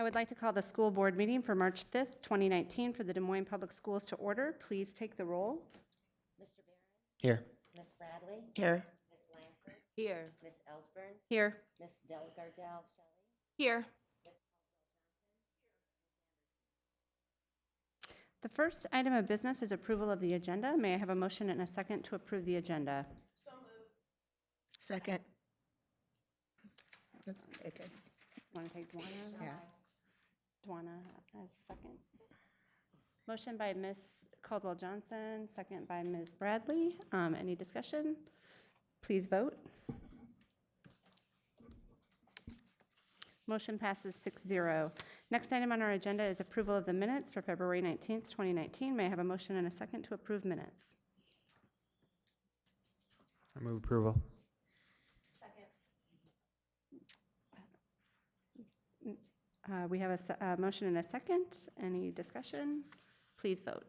I would like to call the school board meeting for March 5th, 2019 for the Des Moines Public Schools to order. Please take the roll. Mr. Barron? Here. Ms. Bradley? Here. Ms. Langford? Here. Ms. Ellsburn? Here. Ms. Delgardelle Shelley? Here. The first item of business is approval of the agenda. May I have a motion and a second to approve the agenda? Second. Okay. Want to take Dwana? Yeah. Dwana as second. Motion by Ms. Caldwell-Johnson, second by Ms. Bradley. Any discussion? Please vote. Motion passes 6-0. Next item on our agenda is approval of the minutes for February 19th, 2019. May I have a motion and a second to approve minutes? I move approval. We have a motion and a second. Any discussion? Please vote.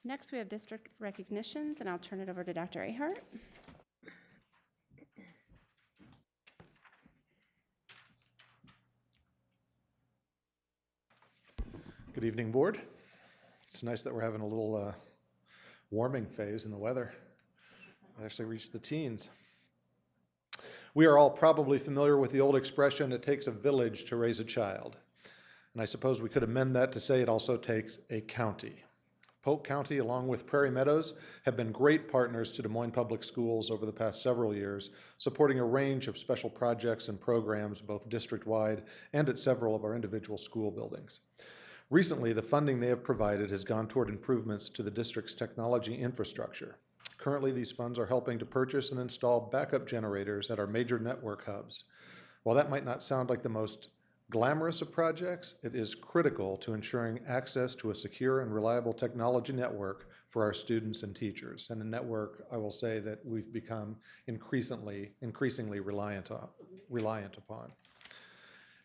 Next, we have district recognitions, and I'll turn it over to Dr. Ahart. Good evening, board. It's nice that we're having a little warming phase in the weather. I actually reached the teens. We are all probably familiar with the old expression, it takes a village to raise a child. And I suppose we could amend that to say it also takes a county. Polk County, along with Prairie Meadows, have been great partners to Des Moines Public Schools over the past several years, supporting a range of special projects and programs, both district-wide and at several of our individual school buildings. Recently, the funding they have provided has gone toward improvements to the district's technology infrastructure. Currently, these funds are helping to purchase and install backup generators at our major network hubs. While that might not sound like the most glamorous of projects, it is critical to ensuring access to a secure and reliable technology network for our students and teachers, and a network, I will say, that we've become increasingly reliant upon.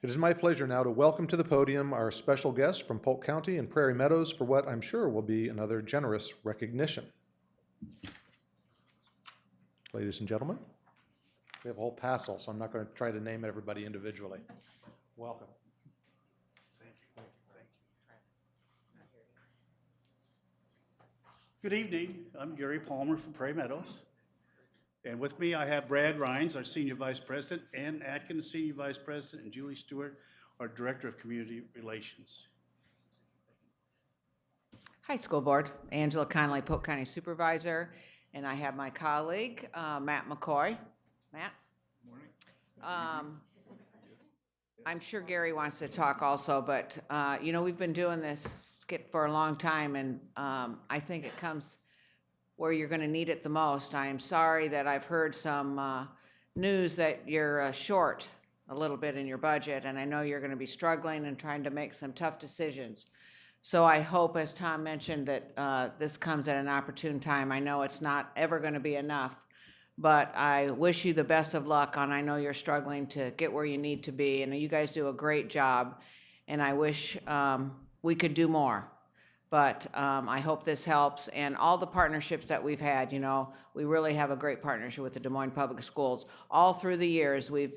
It is my pleasure now to welcome to the podium our special guests from Polk County and Prairie Meadows for what I'm sure will be another generous recognition. Ladies and gentlemen, we have a whole passel, so I'm not going to try to name everybody individually. Welcome. Thank you. Good evening. I'm Gary Palmer from Prairie Meadows. And with me, I have Brad Rhines, our Senior Vice President, Ann Atkins, Senior Vice President, and Julie Stewart, our Director of Community Relations. Hi, School Board. Angela Connolly, Polk County Supervisor, and I have my colleague, Matt McCoy. Matt? Morning. I'm sure Gary wants to talk also, but, you know, we've been doing this skit for a long time, and I think it comes where you're going to need it the most. I am sorry that I've heard some news that you're short a little bit in your budget, and I know you're going to be struggling and trying to make some tough decisions. So I hope, as Tom mentioned, that this comes at an opportune time. I know it's not ever going to be enough, but I wish you the best of luck, and I know you're struggling to get where you need to be, and you guys do a great job, and I wish we could do more. But I hope this helps, and all the partnerships that we've had, you know, we really have a great partnership with the Des Moines Public Schools. All through the years, we've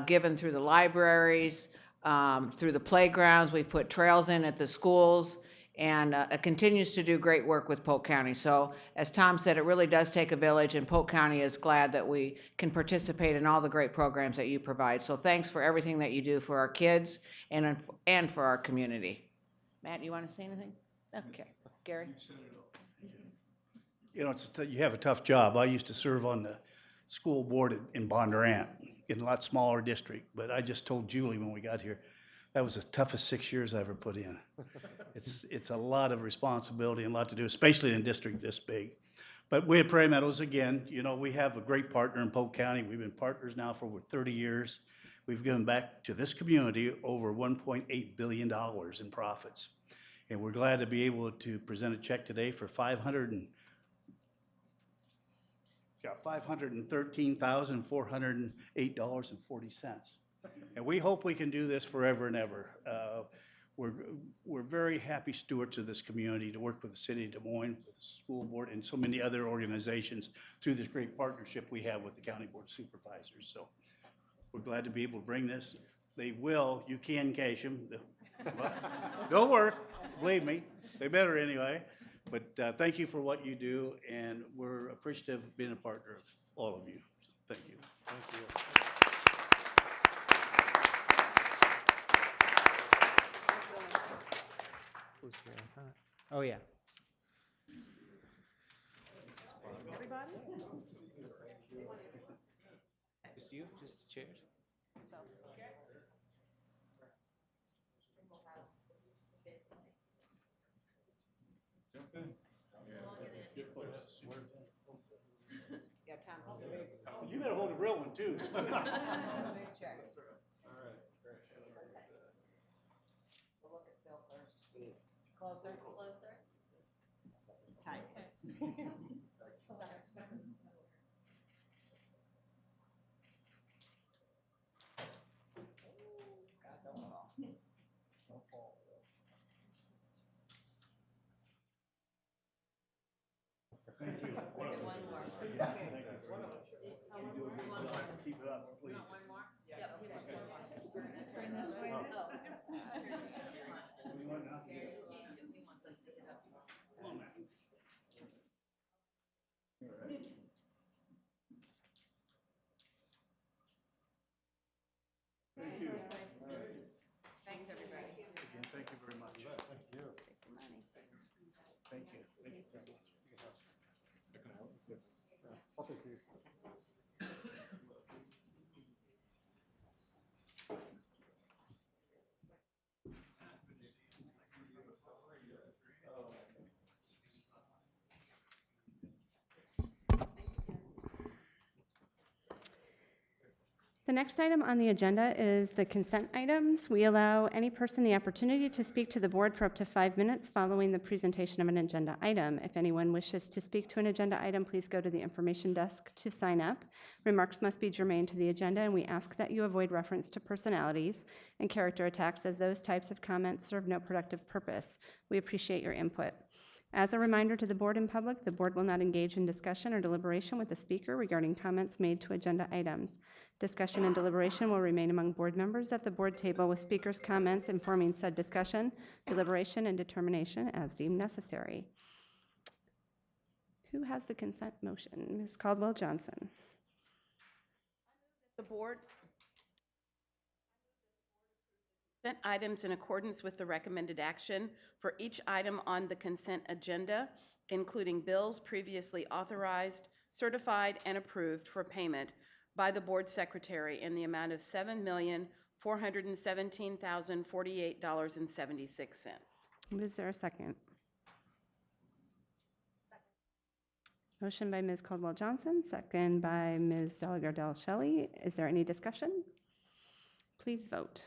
given through the libraries, through the playgrounds, we've put trails in at the schools, and it continues to do great work with Polk County. So as Tom said, it really does take a village, and Polk County is glad that we can participate in all the great programs that you provide. So thanks for everything that you do for our kids and for our community. Matt, you want to say anything? Okay, Gary? You know, you have a tough job. I used to serve on the school board in Bondurant, in a lot smaller district, but I just told Julie when we got here, that was the toughest 6 years I ever put in. It's a lot of responsibility and a lot to do, especially in a district this big. But we at Prairie Meadows, again, you know, we have a great partner in Polk County. We've been partners now for over 30 years. We've given back to this community over $1.8 billion in profits. And we're glad to be able to present a check today for $513,408.40. And we hope we can do this forever and ever. We're very happy stewards of this community to work with the city of Des Moines, with the school board, and so many other organizations through this great partnership we have with the County Board of Supervisors. So We're glad to be able to bring this. They will, you can cash them. They'll work, believe me. They better anyway. But thank you for what you do, and we're appreciative of being a partner of all of you. So thank you. Thank you. Oh, yeah. Just you, just the chairs? Yeah, Tom. You better hold a real one, too. Closer? Closer? Tight. Thank you. One more. Keep it up, please. One more? Yep, he wants one more. Turn this way. Oh. We want now? He wants us to get up. Come on, Matt. Thank you. Thanks, everybody. Again, thank you very much. Thank you. Thank you. Thank you very much. I'll take these. The next item on the agenda is the consent items. We allow any person the opportunity to speak to the board for up to 5 minutes following the presentation of an agenda item. If anyone wishes to speak to an agenda item, please go to the information desk to sign up. Remarks must be germane to the agenda, and we ask that you avoid reference to personalities and character attacks, as those types of comments serve no productive purpose. We appreciate your input. As a reminder to the board and public, the board will not engage in discussion or deliberation with the speaker regarding comments made to agenda items. Discussion and deliberation will remain among board members at the board table, with speakers' comments informing said discussion, deliberation, and determination as deemed necessary. Who has the consent motion? Ms. Caldwell-Johnson. The board consent items in accordance with the recommended action for each item on the consent agenda, including bills previously authorized, certified, and approved for payment by the board secretary in the amount of $7,417,048.76. Is there a second? Motion by Ms. Caldwell-Johnson, second by Ms. Delagardelle-Shelley. Is there any discussion? Please vote.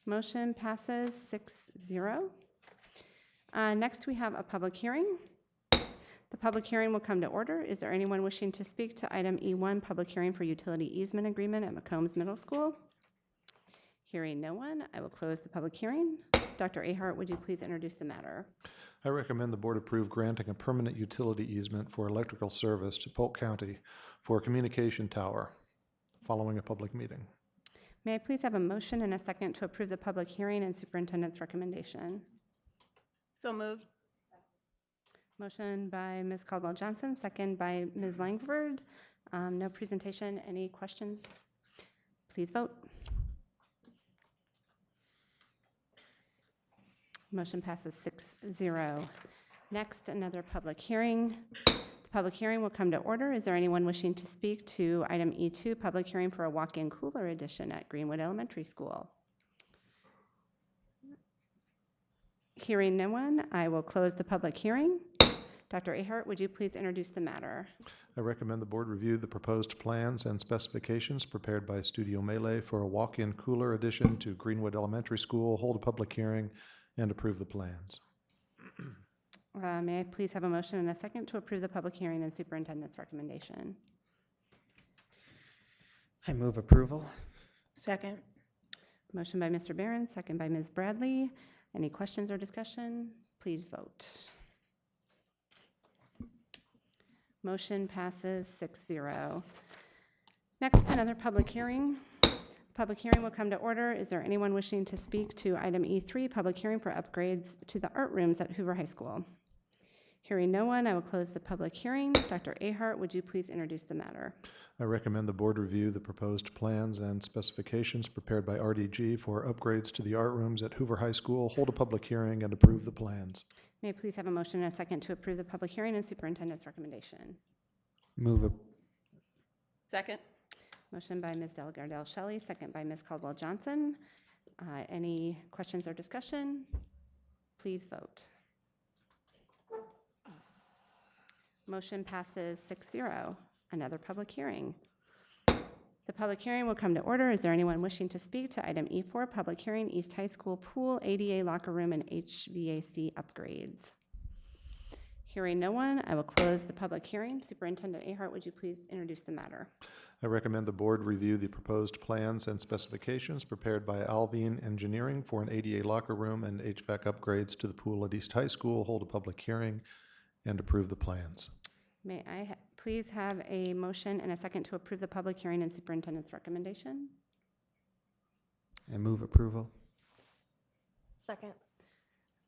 Motion passes 6-0. Next, we have a public hearing. The public hearing will come to order. Is there anyone wishing to speak to item E1, public hearing for utility easement agreement at McCombs Middle School? Hearing no one, I will close the public hearing. Dr. Ahart, would you please introduce the matter? I recommend the board approve granting a permanent utility easement for electrical service to Polk County for a communication tower following a public meeting. May I please have a motion and a second to approve the public hearing and superintendent's recommendation? So moved. Motion by Ms. Caldwell-Johnson, second by Ms. Langford. No presentation. Any questions? Please vote. Motion passes 6-0. Next, another public hearing. The public hearing will come to order. Is there anyone wishing to speak to item E2, public hearing for a walk-in cooler addition at Greenwood Elementary School? Hearing no one, I will close the public hearing. Dr. Ahart, would you please introduce the matter? I recommend the board review the proposed plans and specifications prepared by Studio Melee for a walk-in cooler addition to Greenwood Elementary School, hold a public hearing, and approve the plans. May I please have a motion and a second to approve the public hearing and superintendent's recommendation? I move approval. Second. Motion by Mr. Barron, second by Ms. Bradley. Any questions or discussion? Please vote. Motion passes 6-0. Next, another public hearing. Public hearing will come to order. Is there anyone wishing to speak to item E3, public hearing for upgrades to the art rooms at Hoover High School? Hearing no one, I will close the public hearing. Dr. Ahart, would you please introduce the matter? I recommend the board review the proposed plans and specifications prepared by RDG for upgrades to the art rooms at Hoover High School, hold a public hearing, and approve the plans. May I please have a motion and a second to approve the public hearing and superintendent's recommendation? Move a, Second? Motion by Ms. Delgardelle Shelley, second by Ms. Caldwell Johnson. Any questions or discussion? Please vote. Motion passes 6-0. Another public hearing. The public hearing will come to order. Is there anyone wishing to speak to item E4, public hearing, East High School pool, ADA locker room, and HVAC upgrades? Hearing no one, I will close the public hearing. Superintendent Ahart, would you please introduce the matter? I recommend the board review the proposed plans and specifications prepared by Alvine Engineering for an ADA locker room and HVAC upgrades to the pool at East High School, hold a public hearing, and approve the plans. May I please have a motion and a second to approve the public hearing and superintendent's recommendation? and move approval. Second.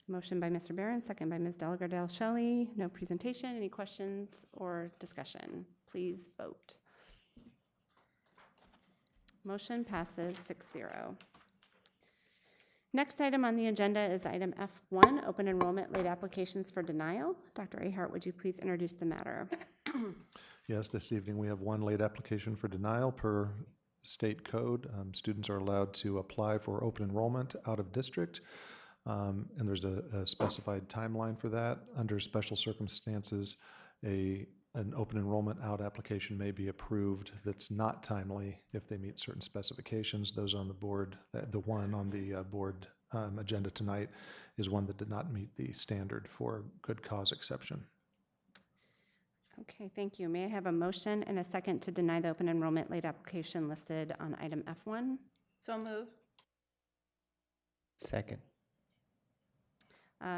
Motion by Mr. Barron, second by Ms. Delgardelle Shelley. No presentation. Any questions or discussion? Please vote. Motion passes 6-0. Next item on the agenda is item F1, open enrollment late applications for denial. Dr. Ahart, would you please introduce the matter? Yes, this evening we have one late application for denial per state code. Students are allowed to apply for open enrollment out of district, and there's a specified timeline for that. Under special circumstances, an open enrollment out application may be approved that's not timely if they meet certain specifications. Those on the board, the one on the board agenda tonight is one that did not meet the standard for good cause exception. Okay, thank you. May I have a motion and a second to deny the open enrollment late application listed on item F1? So move. Second.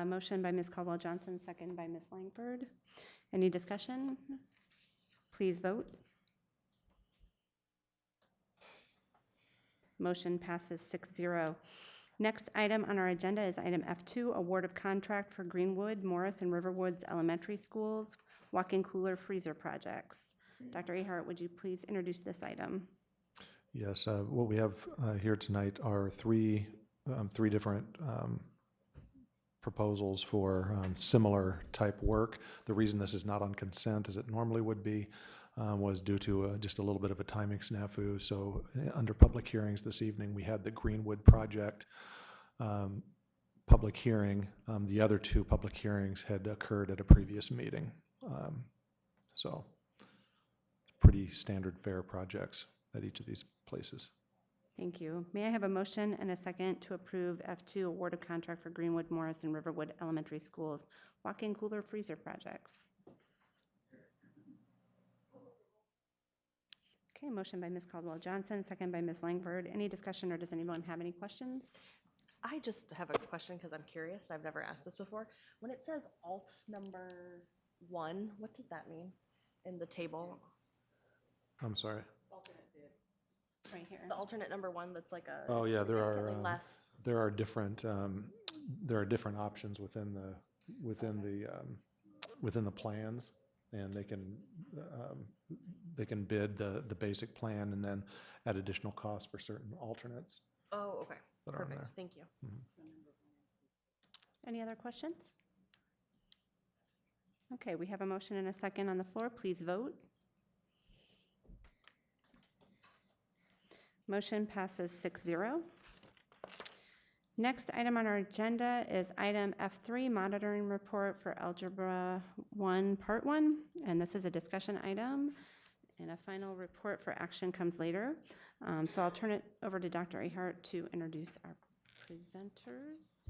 Motion by Ms. Caldwell Johnson, second by Ms. Langford. Any discussion? Please vote. Motion passes 6-0. Next item on our agenda is item F2, award of contract for Greenwood, Morris, and Riverwoods Elementary Schools walk-in cooler freezer projects. Dr. Ahart, would you please introduce this item? Yes, what we have here tonight are three different proposals for similar type work. The reason this is not on consent, as it normally would be, was due to just a little bit of a timing snafu. So under public hearings this evening, we had the Greenwood project public hearing. The other two public hearings had occurred at a previous meeting. So pretty standard fare projects at each of these places. Thank you. May I have a motion and a second to approve F2, award of contract for Greenwood, Morris, and Riverwood Elementary Schools walk-in cooler freezer projects? Okay, motion by Ms. Caldwell Johnson, second by Ms. Langford. Any discussion or does anyone have any questions? I just have a question because I'm curious. I've never asked this before. When it says alt number 1, what does that mean in the table? I'm sorry. Right here. The alternate number 1 that's like a Oh yeah, significantly less. there are different options within the plans, and they can bid the basic plan and then add additional costs for certain alternates Oh, okay. that are on Perfect. there. Thank you. Any other questions? Okay, we have a motion and a second on the floor. Please vote. Motion passes 6-0. Next item on our agenda is item F3, monitoring report for Algebra 1, Part 1. And this is a discussion item, and a final report for action comes later. So I'll turn it over to Dr. Ahart to introduce our presenters.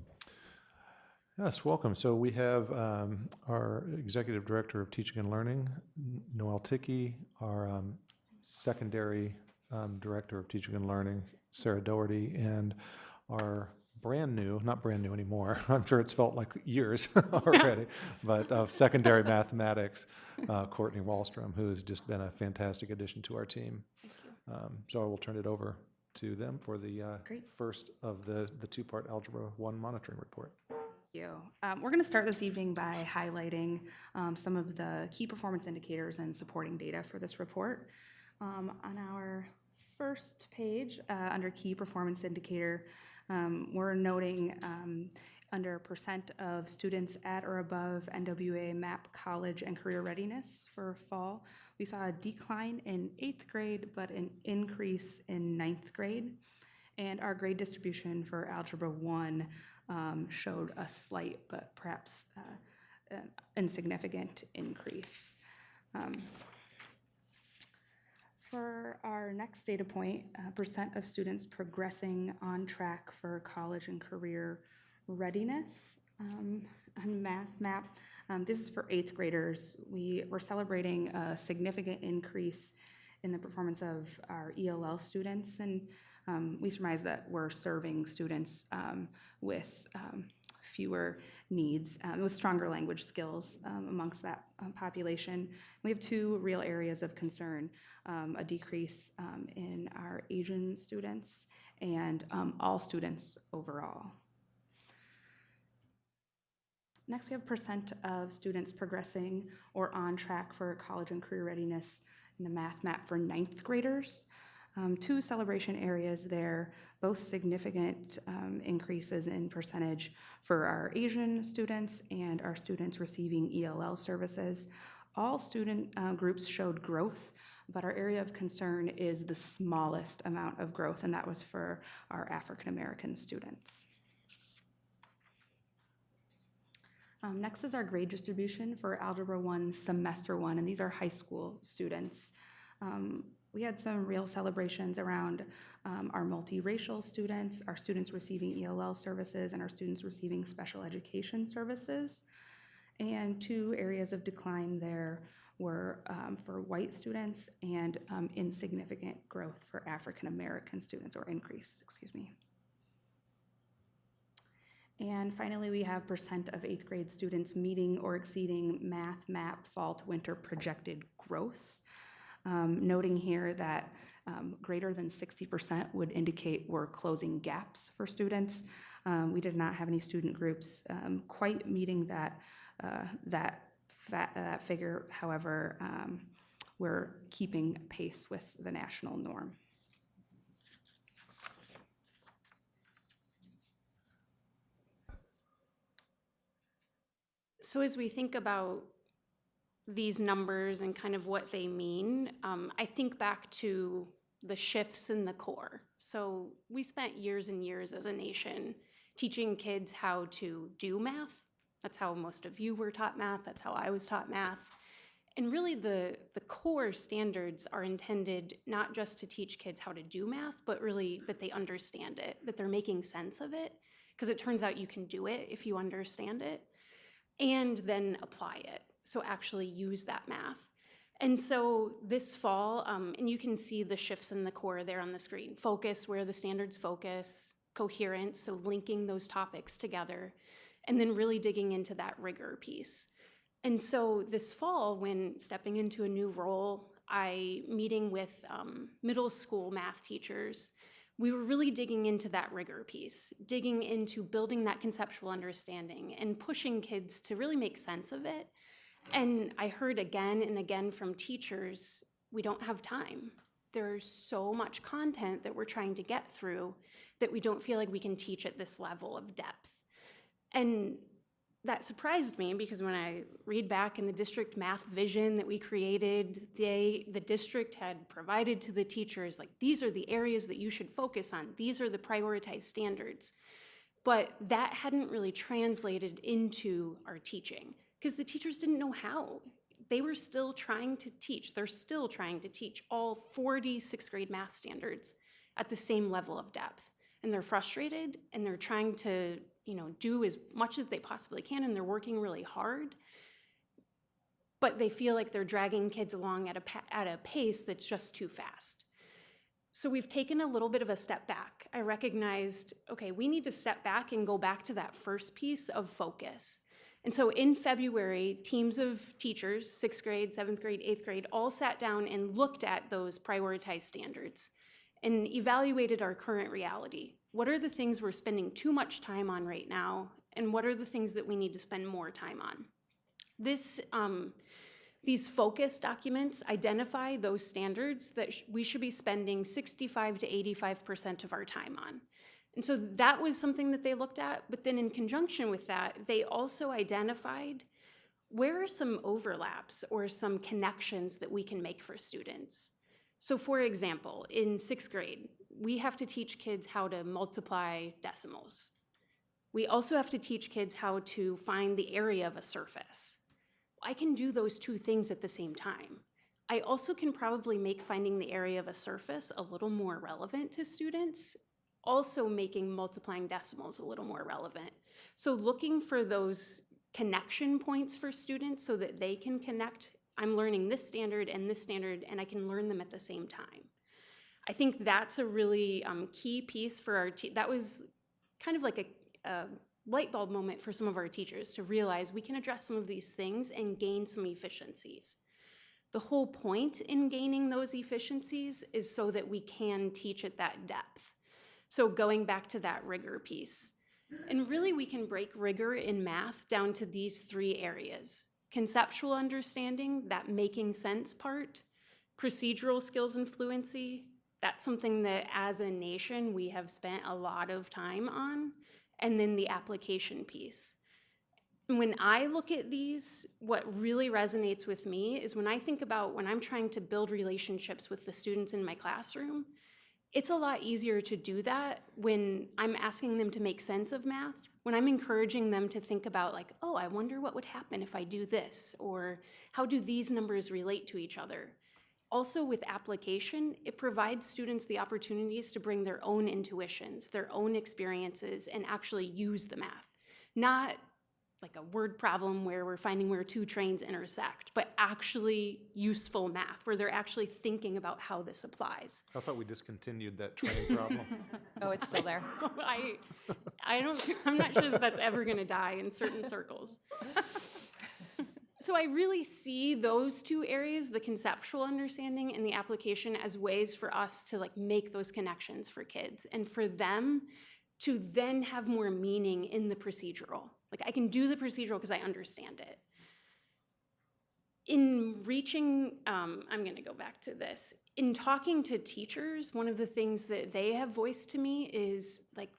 Yes, welcome. So we have our Executive Director of Teaching and Learning, Noel Tickey, our secondary Director of Teaching and Learning, Sarah Doherty, and our brand new, not brand new anymore, I'm sure it's felt like years already, but of secondary mathematics, Courtney Wallstrom, who has just been a fantastic addition to our team. So I will turn it over to them for the Great. first of the two-part Algebra 1 monitoring report. Thank you. We're going to start this evening by highlighting some of the key performance indicators and supporting data for this report. On our first page, under key performance indicator, we're noting under percent of students at or above NWA MAP college and career readiness for fall. We saw a decline in 8th grade, but an increase in 9th grade. And our grade distribution for Algebra 1 showed a slight, but perhaps insignificant increase. For our next data point, percent of students progressing on track for college and career readiness on Math Map. This is for 8th graders. We're celebrating a significant increase in the performance of our ELL students, and we surmise that we're serving students with fewer needs, with stronger language skills amongst that population. We have two real areas of concern, a decrease in our Asian students and all students overall. Next, we have percent of students progressing or on track for college and career readiness in the Math Map for 9th graders. Two celebration areas there, both significant increases in percentage for our Asian students and our students receiving ELL services. All student groups showed growth, but our area of concern is the smallest amount of growth, and that was for our African American students. Next is our grade distribution for Algebra 1 Semester 1, and these are high school students. We had some real celebrations around our multiracial students, our students receiving ELL services, and our students receiving special education services. And two areas of decline there were for white students and insignificant growth for African American students, or increase, excuse me. And finally, we have percent of 8th grade students meeting or exceeding Math Map fall to winter projected growth. Noting here that greater than 60% would indicate we're closing gaps for students. We did not have any student groups quite meeting that figure. However, we're keeping pace with the national norm. So as we think about these numbers and kind of what they mean, I think back to the shifts in the core. So we spent years and years as a nation teaching kids how to do math. That's how most of you were taught math. That's how I was taught math. And really the core standards are intended not just to teach kids how to do math, but really that they understand it, that they're making sense of it, because it turns out you can do it if you understand it, and then apply it. So actually use that math. And so this fall, and you can see the shifts in the core there on the screen. Focus, where the standards focus, coherence, so linking those topics together, and then really digging into that rigor piece. And so this fall, when stepping into a new role, meeting with middle school math teachers, we were really digging into that rigor piece, digging into building that conceptual understanding and pushing kids to really make sense of it. And I heard again and again from teachers, we don't have time. There's so much content that we're trying to get through that we don't feel like we can teach at this level of depth. And that surprised me, because when I read back in the district math vision that we created, the district had provided to the teachers, like, these are the areas that you should focus on. These are the prioritized standards. But that hadn't really translated into our teaching, because the teachers didn't know how. They were still trying to teach. They're still trying to teach all 40 sixth grade math standards at the same level of depth. And they're frustrated, and they're trying to, do as much as they possibly can, and they're working really hard. But they feel like they're dragging kids along at a pace that's just too fast. So we've taken a little bit of a step back. I recognized, okay, we need to step back and go back to that first piece of focus. And so in February, teams of teachers, 6th grade, 7th grade, 8th grade, all sat down and looked at those prioritized standards and evaluated our current reality. What are the things we're spending too much time on right now? And what are the things that we need to spend more time on? These focus documents identify those standards that we should be spending 65 to 85% of our time on. And so that was something that they looked at, but then in conjunction with that, they also identified where are some overlaps or some connections that we can make for students. So for example, in 6th grade, we have to teach kids how to multiply decimals. We also have to teach kids how to find the area of a surface. I can do those two things at the same time. I also can probably make finding the area of a surface a little more relevant to students, also making multiplying decimals a little more relevant. So looking for those connection points for students so that they can connect, I'm learning this standard, and I can learn them at the same time. I think that's a really key piece for our that was kind of like a light bulb moment for some of our teachers to realize we can address some of these things and gain some efficiencies. The whole point in gaining those efficiencies is so that we can teach at that depth. So going back to that rigor piece, and really we can break rigor in math down to these 3 areas: conceptual understanding, that making sense part, procedural skills and fluency. That's something that as a nation we have spent a lot of time on, and then the application piece. When I look at these, what really resonates with me is when I think about when I'm trying to build relationships with the students in my classroom, it's a lot easier to do that when I'm asking them to make sense of math, when I'm encouraging them to think about like, oh, I wonder what would happen if I do this, or how do these numbers relate to each other? Also with application, it provides students the opportunities to bring their own intuitions, their own experiences, and actually use the math. Not like a word problem where we're finding where 2 trains intersect, but actually useful math, where they're actually thinking about how this applies. I thought we discontinued that train problem. Oh, it's still there. I'm not sure that that's ever gonna die in certain circles. So I really see those 2 areas, the conceptual understanding and the application, as ways for us to like make those connections for kids and for them to then have more meaning in the procedural. Like I can do the procedural because I understand it. In reaching, I'm gonna go back to this. In talking to teachers, one of the things that they have voiced to me is like,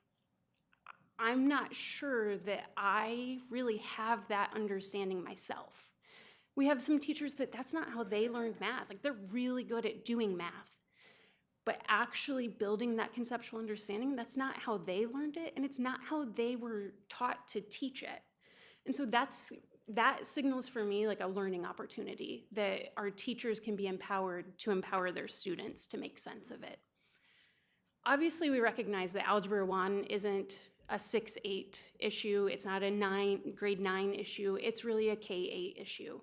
I'm not sure that I really have that understanding myself. We have some teachers that's not how they learned math. Like they're really good at doing math, but actually building that conceptual understanding, that's not how they learned it, and it's not how they were taught to teach it. And so that signals for me like a learning opportunity that our teachers can be empowered to empower their students to make sense of it. Obviously, we recognize that Algebra 1 isn't a 6-8 issue. It's not a grade 9 issue. It's really a K-8 issue.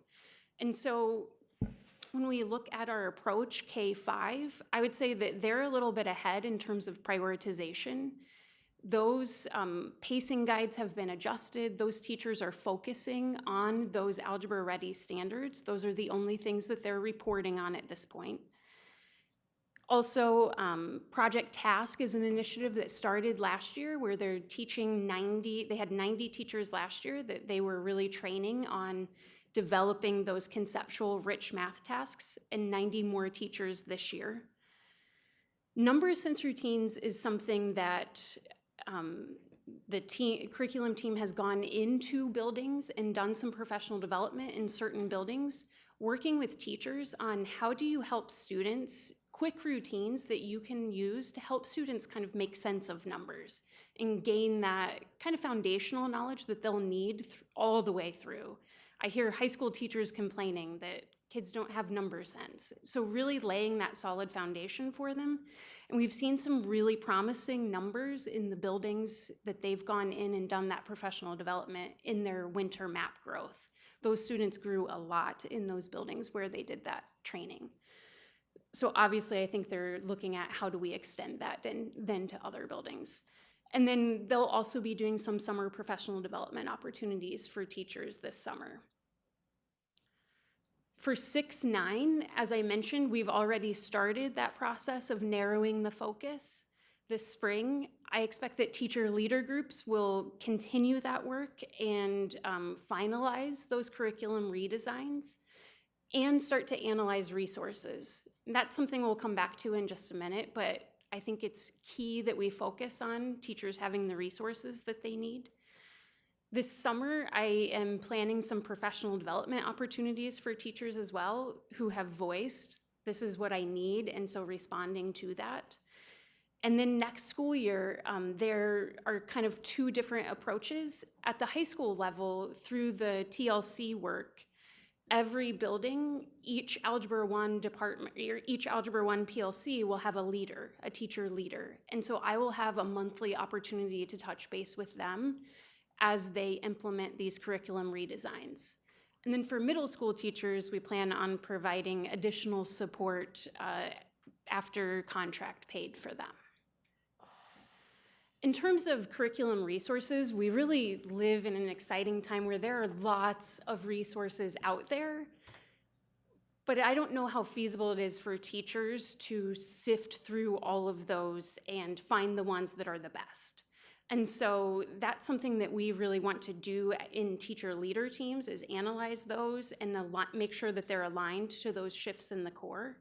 And so when we look at our approach, K-5, I would say that they're a little bit ahead in terms of prioritization. Those pacing guides have been adjusted. Those teachers are focusing on those algebra ready standards. Those are the only things that they're reporting on at this point. Also, Project Task is an initiative that started last year where they're teaching they had 90 teachers last year that they were really training on developing those conceptual rich math tasks, and 90 more teachers this year. Numbers sense routines is something that the curriculum team has gone into buildings and done some professional development in certain buildings, working with teachers on how do you help students, quick routines that you can use to help students kind of make sense of numbers and gain that kind of foundational knowledge that they'll need all the way through. I hear high school teachers complaining that kids don't have number sense. So really laying that solid foundation for them. And we've seen some really promising numbers in the buildings that they've gone in and done that professional development in their winter map growth. Those students grew a lot in those buildings where they did that training. So obviously, I think they're looking at how do we extend that then to other buildings. And then they'll also be doing some summer professional development opportunities for teachers this summer. For 6-9, as I mentioned, we've already started that process of narrowing the focus this spring. I expect that teacher leader groups will continue that work and finalize those curriculum redesigns and start to analyze resources. And that's something we'll come back to in just a minute, but I think it's key that we focus on teachers having the resources that they need. This summer, I am planning some professional development opportunities for teachers as well who have voiced, this is what I need, and so responding to that. And then next school year, there are kind of two different approaches. At the high school level, through the TLC work, every building, each Algebra 1 department, or each Algebra 1 PLC will have a leader, a teacher leader. And so I will have a monthly opportunity to touch base with them as they implement these curriculum redesigns. And then for middle school teachers, we plan on providing additional support after contract paid for them. In terms of curriculum resources, we really live in an exciting time where there are lots of resources out there, but I don't know how feasible it is for teachers to sift through all of those and find the ones that are the best. And so that's something that we really want to do in teacher leader teams, is analyze those and make sure that they're aligned to those shifts in the core.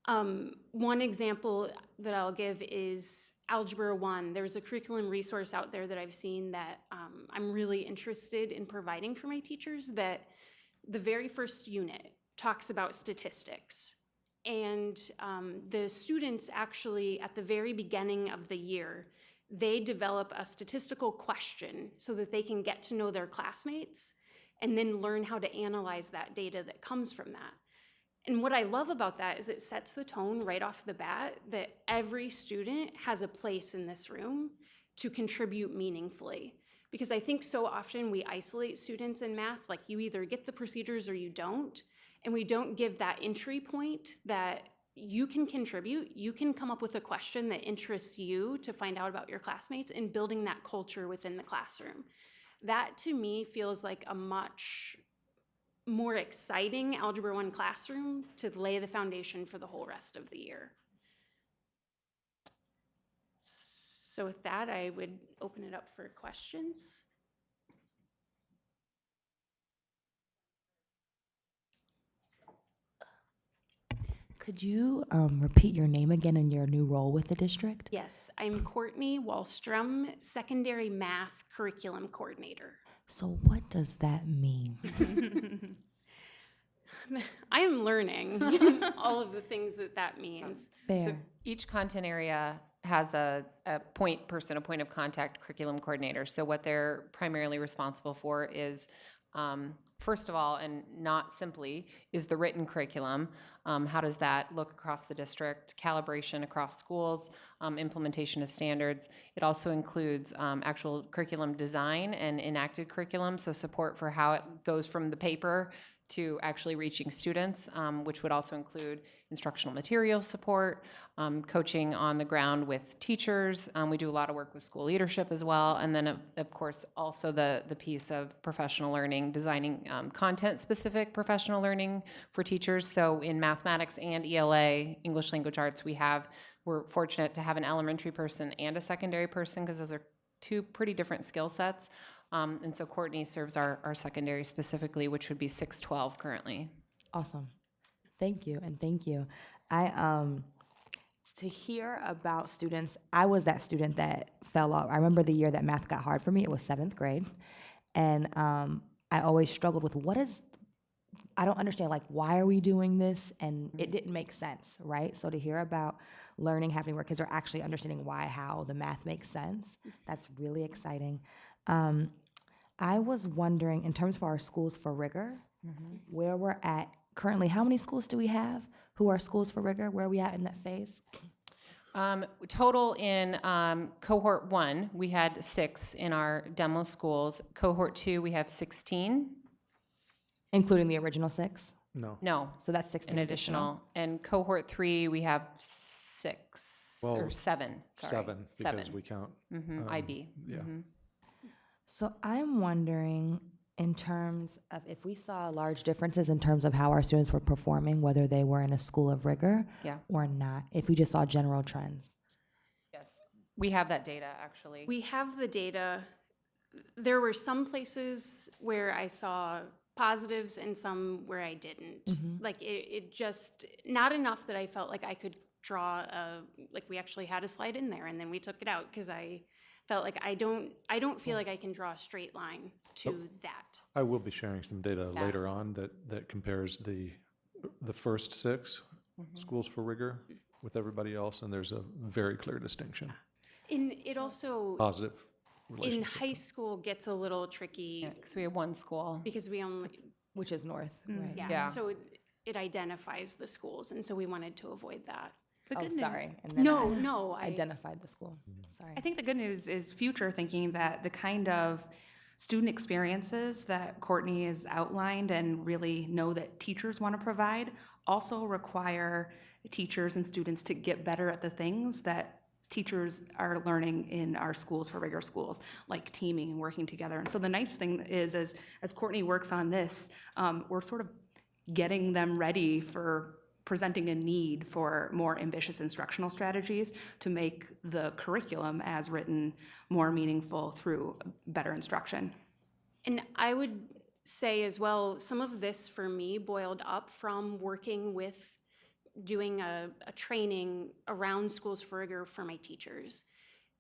One example that I'll give is Algebra 1. There's a curriculum resource out there that I've seen that I'm really interested in providing for my teachers, that the very first unit talks about statistics. And the students actually, at the very beginning of the year, they develop a statistical question so that they can get to know their classmates and then learn how to analyze that data that comes from that. And what I love about that is it sets the tone right off the bat that every student has a place in this room to contribute meaningfully. Because I think so often we isolate students in math, like you either get the procedures or you don't, and we don't give that entry point that you can contribute, you can come up with a question that interests you to find out about your classmates, and building that culture within the classroom. That to me feels like a much more exciting Algebra 1 classroom to lay the foundation for the whole rest of the year. So with that, I would open it up for questions. Could you repeat your name again and your new role with the district? Yes, I'm Courtney Wallstrom, Secondary Math Curriculum Coordinator. So what does that mean? I am learning all of the things that means. Fair. So each content area has a point of contact curriculum coordinator. So what they're primarily responsible for is, first of all, and not simply, is the written curriculum. How does that look across the district? Calibration across schools, implementation of standards. It also includes actual curriculum design and enacted curriculum, so support for how it goes from the paper to actually reaching students, which would also include instructional material support, coaching on the ground with teachers. We do a lot of work with school leadership as well. And then, of course, also the piece of professional learning, designing content-specific professional learning for teachers. So in mathematics and ELA, English Language Arts, we're fortunate to have an elementary person and a secondary person, because those are two pretty different skill sets. And so Courtney serves our secondary specifically, which would be 612 currently. Awesome. Thank you, and thank you. To hear about students, I was that student that fell off. I remember the year that math got hard for me. It was 7th grade. And I always struggled with I don't understand, why are we doing this? And it didn't make sense, right? So to hear about learning happening where kids are actually understanding how the math makes sense, that's really exciting. I was wondering, in terms of our schools for rigor, where we're at currently. How many schools do we have who are schools for rigor? Where are we at in that phase? Total in cohort 1, we had 6 in our demo schools. Cohort 2, we have 16. Including the original 6? No. No, So that's 16 an additional. And cohort 3, we have 6 or Well, 7, sorry. 7, because we count. IB. Yeah. So I'm wondering, in terms of if we saw large differences in terms of how our students were performing, whether they were in a school of rigor Yeah. or not, if we just saw general trends. Yes. We have that data, actually. We have the data. There were some places where I saw positives and some where I didn't. Like it just, not enough that I felt like I could draw like we actually had a slide in there and then we took it out because I felt like I don't feel like I can draw a straight line to that. I will be sharing some data later on that compares the first 6 schools for rigor with everybody else, and there's a very clear distinction. And it also, Positive in relationship. high school, gets a little tricky Because we have one school. because we only, Which is north, right? Yeah. so it identifies the schools, and so we wanted to avoid that. The Oh, good news, sorry. And then No, I identified the school. Sorry. I think the good news is future thinking that the kind of student experiences that Courtney has outlined and really know that teachers want to provide also require teachers and students to get better at the things that teachers are learning in our schools for rigor schools, like teaming and working together. And so the nice thing is, as Courtney works on this, we're sort of getting them ready for presenting a need for more ambitious instructional strategies to make the curriculum as written more meaningful through better instruction. And I would say as well, some of this for me boiled up from working with doing a training around schools for rigor for my teachers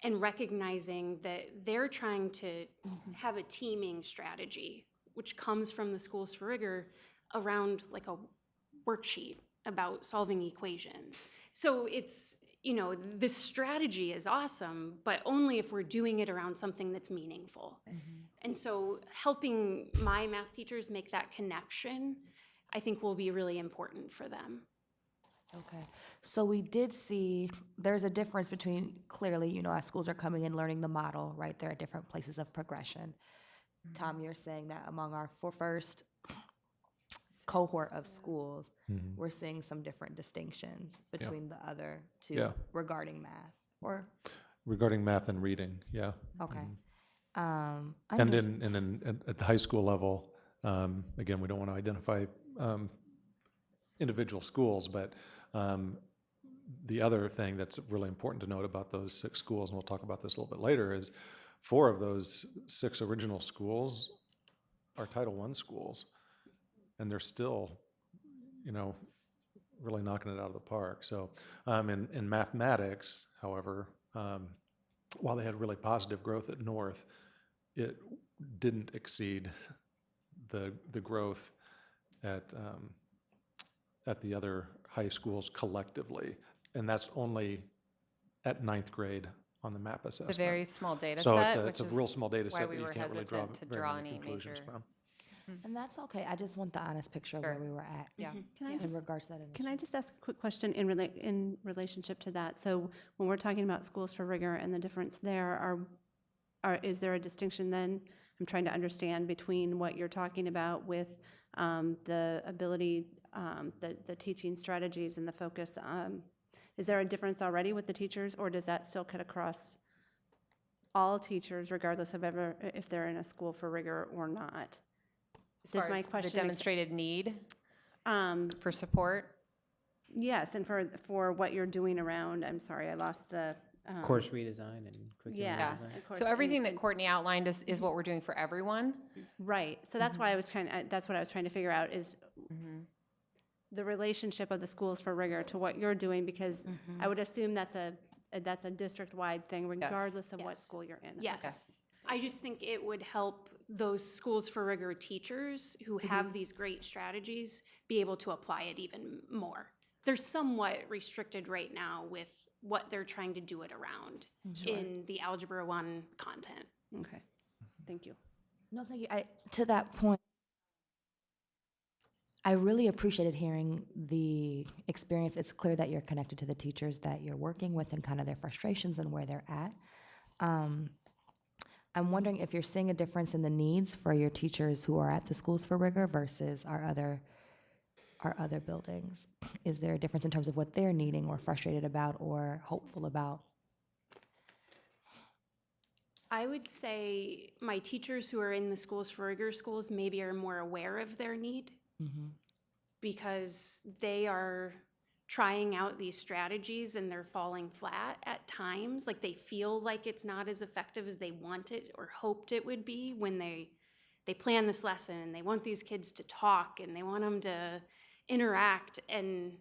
and recognizing that they're trying to have a teaming strategy, which comes from the schools for rigor around like a worksheet about solving equations. So it's, this strategy is awesome, but only if we're doing it around something that's meaningful. And so helping my math teachers make that connection, I think will be really important for them. Okay. So we did see there's a difference between, clearly, as schools are coming in learning the model, right? There are different places of progression. Tom, you're saying that among our first cohort of schools, we're seeing some different distinctions between the other two regarding math, or Regarding math and reading, yeah. okay. And at the high school level, again, we don't want to identify individual schools, but the other thing that's really important to note about those 6 schools, and we'll talk about this a little bit later, is 4 of those 6 original schools are Title I schools, and they're still, really knocking it out of the park. So in mathematics, however, while they had really positive growth at North, it didn't exceed the growth at the other high schools collectively, and that's only at 9th grade on the map assessment. It's a very small data So set, it's a real small data why set we that you were can't really draw hesitant to very draw many any conclusions major. from. And that's okay. I just want the honest picture of where we were at. Yeah. Can I In just regards to that. Can I just ask a quick question in relationship to that? So when we're talking about schools for rigor and the difference there, is there a distinction then? I'm trying to understand between what you're talking about with the ability, the teaching strategies and the focus. Is there a difference already with the teachers, or does that still cut across all teachers regardless of if they're in a school for rigor or not? As Does far my as the question demonstrated need for support? Yes, and for what you're doing around, I'm sorry, I lost the. Course redesign and curriculum Yeah. redesign. of course, So everything and- that Courtney outlined is what we're doing for everyone. Right, so that's why that's what I was trying to figure out is the relationship of the schools for rigor to what you're doing, because I would assume that's a district-wide thing regardless of what Yes. school you're in. Yes. I just think it would help those schools for rigor teachers who have these great strategies be able to apply it even more. They're somewhat restricted right now with what they're trying to do it around in the Algebra 1 content. Okay, thank you. No, thank you. To that point, I really appreciated hearing the experience. It's clear that you're connected to the teachers that you're working with and kind of their frustrations and where they're at. I'm wondering if you're seeing a difference in the needs for your teachers who are at the schools for rigor versus our other our other buildings? Is there a difference in terms of what they're needing or frustrated about or hopeful about? I would say my teachers who are in the Schools for Rigor schools maybe are more aware of their need because they are trying out these strategies and they're falling flat at times. Like they feel like it's not as effective as they wanted or hoped it would be when they plan this lesson and they want these kids to talk and they want them to interact, and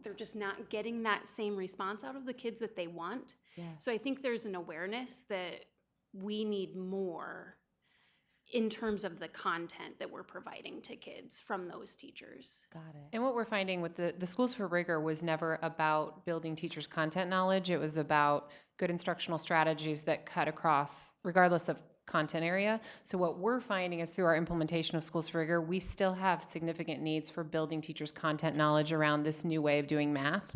they're just not getting that same response out of the kids that they want. Yeah. So I think there's an awareness that we need more in terms of the content that we're providing to kids from those teachers. Got it. And what we're finding with the Schools for Rigor was never about building teachers' content knowledge. It was about good instructional strategies that cut across, regardless of content area. So what we're finding is through our implementation of Schools for Rigor, we still have significant needs for building teachers' content knowledge around this new way of doing math.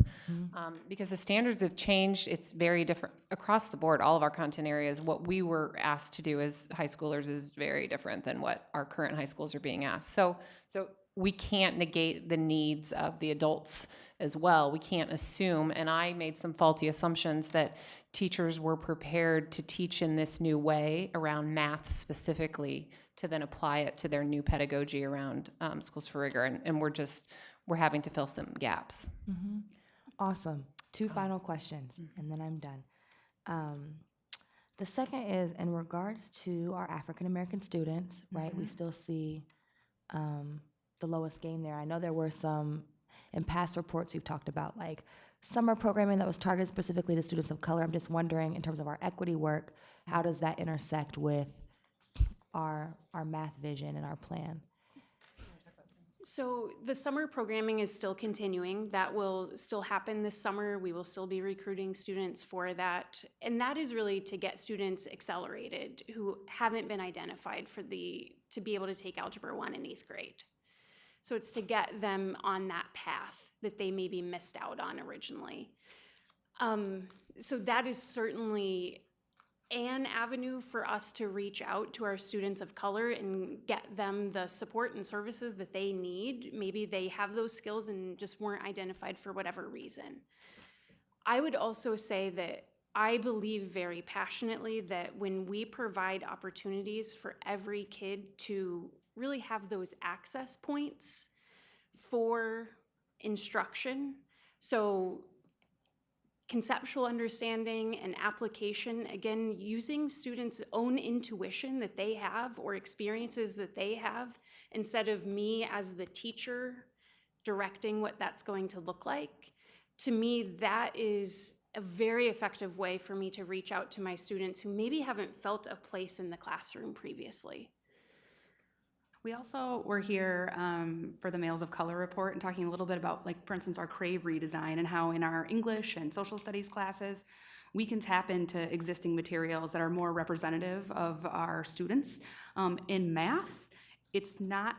Because the standards have changed. It's very different across the board. All of our content areas, what we were asked to do as high schoolers is very different than what our current high schools are being asked. So we can't negate the needs of the adults as well. We can't assume, and I made some faulty assumptions that teachers were prepared to teach in this new way around math specifically to then apply it to their new pedagogy around Schools for Rigor. And we're having to fill some gaps. Awesome. Two final questions, and then I'm done. The second is in regards to our African-American students, right? We still see the lowest gain there. I know there were some, in past reports we've talked about like summer programming that was targeted specifically to students of color. I'm just wondering, in terms of our equity work, how does that intersect with our math vision and our plan? So the summer programming is still continuing. That will still happen this summer. We will still be recruiting students for that. And that is really to get students accelerated who haven't been identified to be able to take Algebra 1 in 8th grade. So it's to get them on that path that they maybe missed out on originally. So that is certainly an avenue for us to reach out to our students of color and get them the support and services that they need. Maybe they have those skills and just weren't identified for whatever reason. I would also say that I believe very passionately that when we provide opportunities for every kid to really have those access points for instruction, so conceptual understanding and application, again, using students' own intuition that they have or experiences that they have, instead of me as the teacher directing what that's going to look like. To me, that is a very effective way for me to reach out to my students who maybe haven't felt a place in the classroom previously. We also were here for the Males of Color report and talking a little bit about, like, for instance, our CRAVE redesign and how in our English and social studies classes, we can tap into existing materials that are more representative of our students. In math, it's not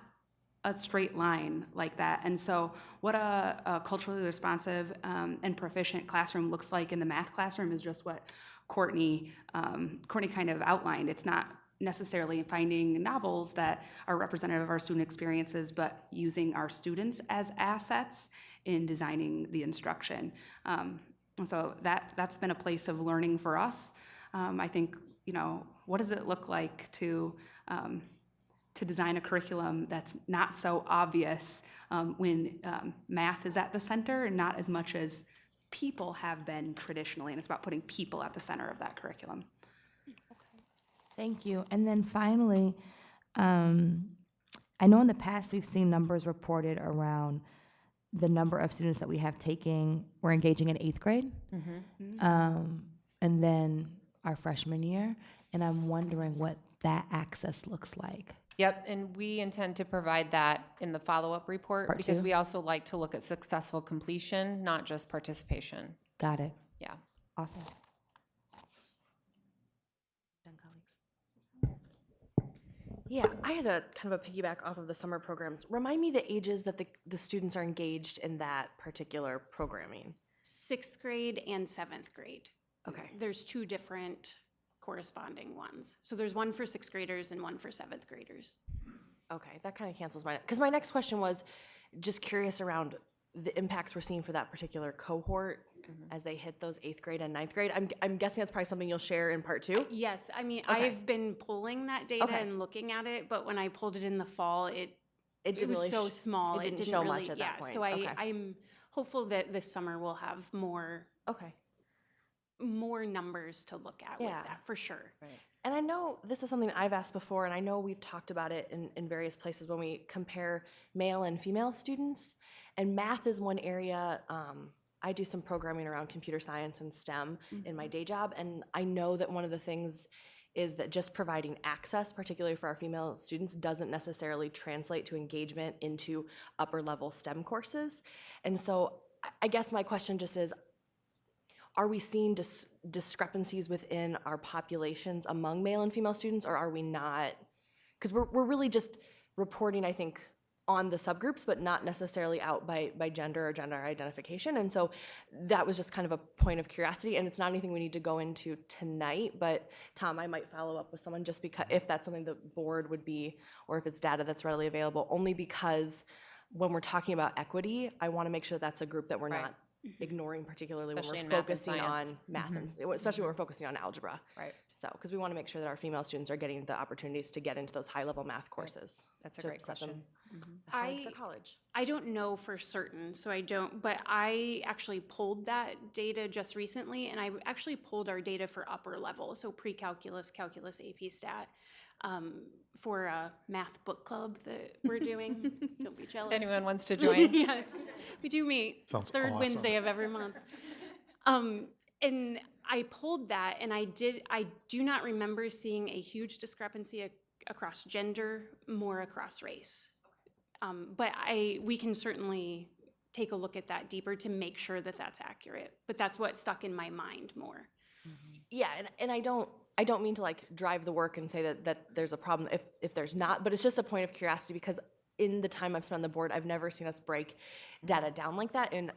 a straight line like that. And so what a culturally responsive and proficient classroom looks like in the math classroom is just what Courtney kind of outlined. It's not necessarily finding novels that are representative of our student experiences, but using our students as assets in designing the instruction. And so that's been a place of learning for us. I think, what does it look like to design a curriculum that's not so obvious when math is at the center and not as much as people have been traditionally, and it's about putting people at the center of that curriculum. Thank you. And then finally, I know in the past we've seen numbers reported around the number of students that we have we're engaging in 8th grade, and then our freshman year. And I'm wondering what that access looks like. Yep, and we intend to provide that in the follow-up report Part because 2? we also like to look at successful completion, not just participation. Got it. Yeah. Awesome. Yeah, I had a kind of a piggyback off of the summer programs. Remind me the ages that the students are engaged in that particular programming. 6th grade and 7th grade. Okay. There's 2 different corresponding ones. So there's one for 6th graders and one for 7th graders. Okay, that kind of cancels because my next question was, just curious around the impacts we're seeing for that particular cohort as they hit those 8th grade and 9th grade. I'm guessing that's probably something you'll share in part 2? Yes, I mean, Okay. I've been pulling that data Okay. and looking at it, but when I pulled it in the fall, it didn't was really so sh- small. it didn't show really, much at that point. So Okay. I'm hopeful that this summer we'll have more Okay. numbers to look at with Yeah. that, for sure. And I know this is something I've asked before, and I know we've talked about it in various places when we compare male and female students. And math is one area. I do some programming around computer science and STEM in my day job, and I know that one of the things is that just providing access, particularly for our female students, doesn't necessarily translate to engagement into upper level STEM courses. And so I guess my question just is, are we seeing discrepancies within our populations among male and female students, or are we not? Because we're really just reporting, I think, on the subgroups, but not necessarily out by gender or gender identification. And so that was just kind of a point of curiosity, and it's not anything we need to go into tonight, but Tom, I might follow up with someone just because, if that's something the board would be, or if it's data that's readily available, only because when we're talking about equity, I want to make sure that's a group that we're not ignoring, particularly Especially when in we're math and focusing on science. math, and especially when we're focusing on algebra. Right. So, because we want to make sure that our female students are getting the opportunities to get into those high-level math courses. That's a to great set them question. ahead for college. I don't know for certain, so I don't, but I actually pulled that data just recently, and I actually pulled our data for upper level, so pre-calculus, calculus, AP Stat, for a math book club that we're doing. Don't be jealous. Anyone wants to join? Yes, we do meet Sounds third awesome. Wednesday of every month. And I pulled that, and I do not remember seeing a huge discrepancy across gender, more across race. But we can certainly take a look at that deeper to make sure that that's accurate. But that's what stuck in my mind more. Yeah, and I don't mean to like drive the work and say that there's a problem if there's not, but it's just a point of curiosity because in the time I've spent on the board, I've never seen us break data down like that, and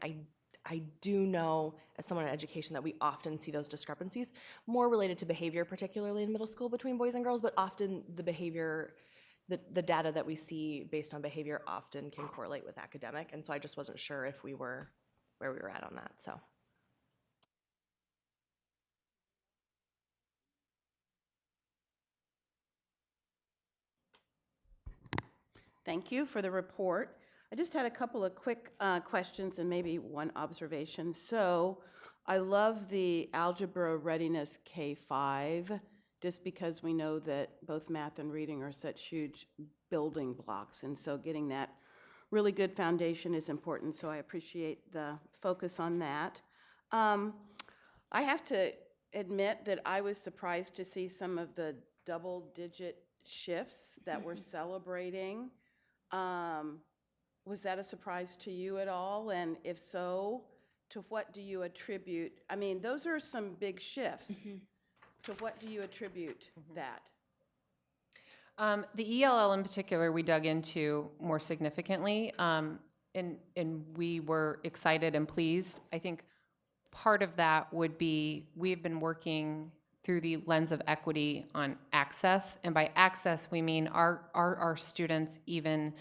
I do know, as someone in education, that we often see those discrepancies, more related to behavior, particularly in middle school between boys and girls, but often the behavior, the data that we see based on behavior often can correlate with academic, and so I just wasn't sure if we were where we were at on that, so. Thank you for the report. I just had a couple of quick questions and maybe one observation. So I love the algebra readiness K-5, just because we know that both math and reading are such huge building blocks. And so getting that really good foundation is important. So I appreciate the focus on that. I have to admit that I was surprised to see some of the double-digit shifts that we're celebrating. Was that a surprise to you at all? And if so, to what do you attribute? I mean, those are some big shifts. To what do you attribute that? The ELL in particular, we dug into more significantly, and we were excited and pleased. I think part of that would be we've been working through the lens of equity on access, and by access we mean our students even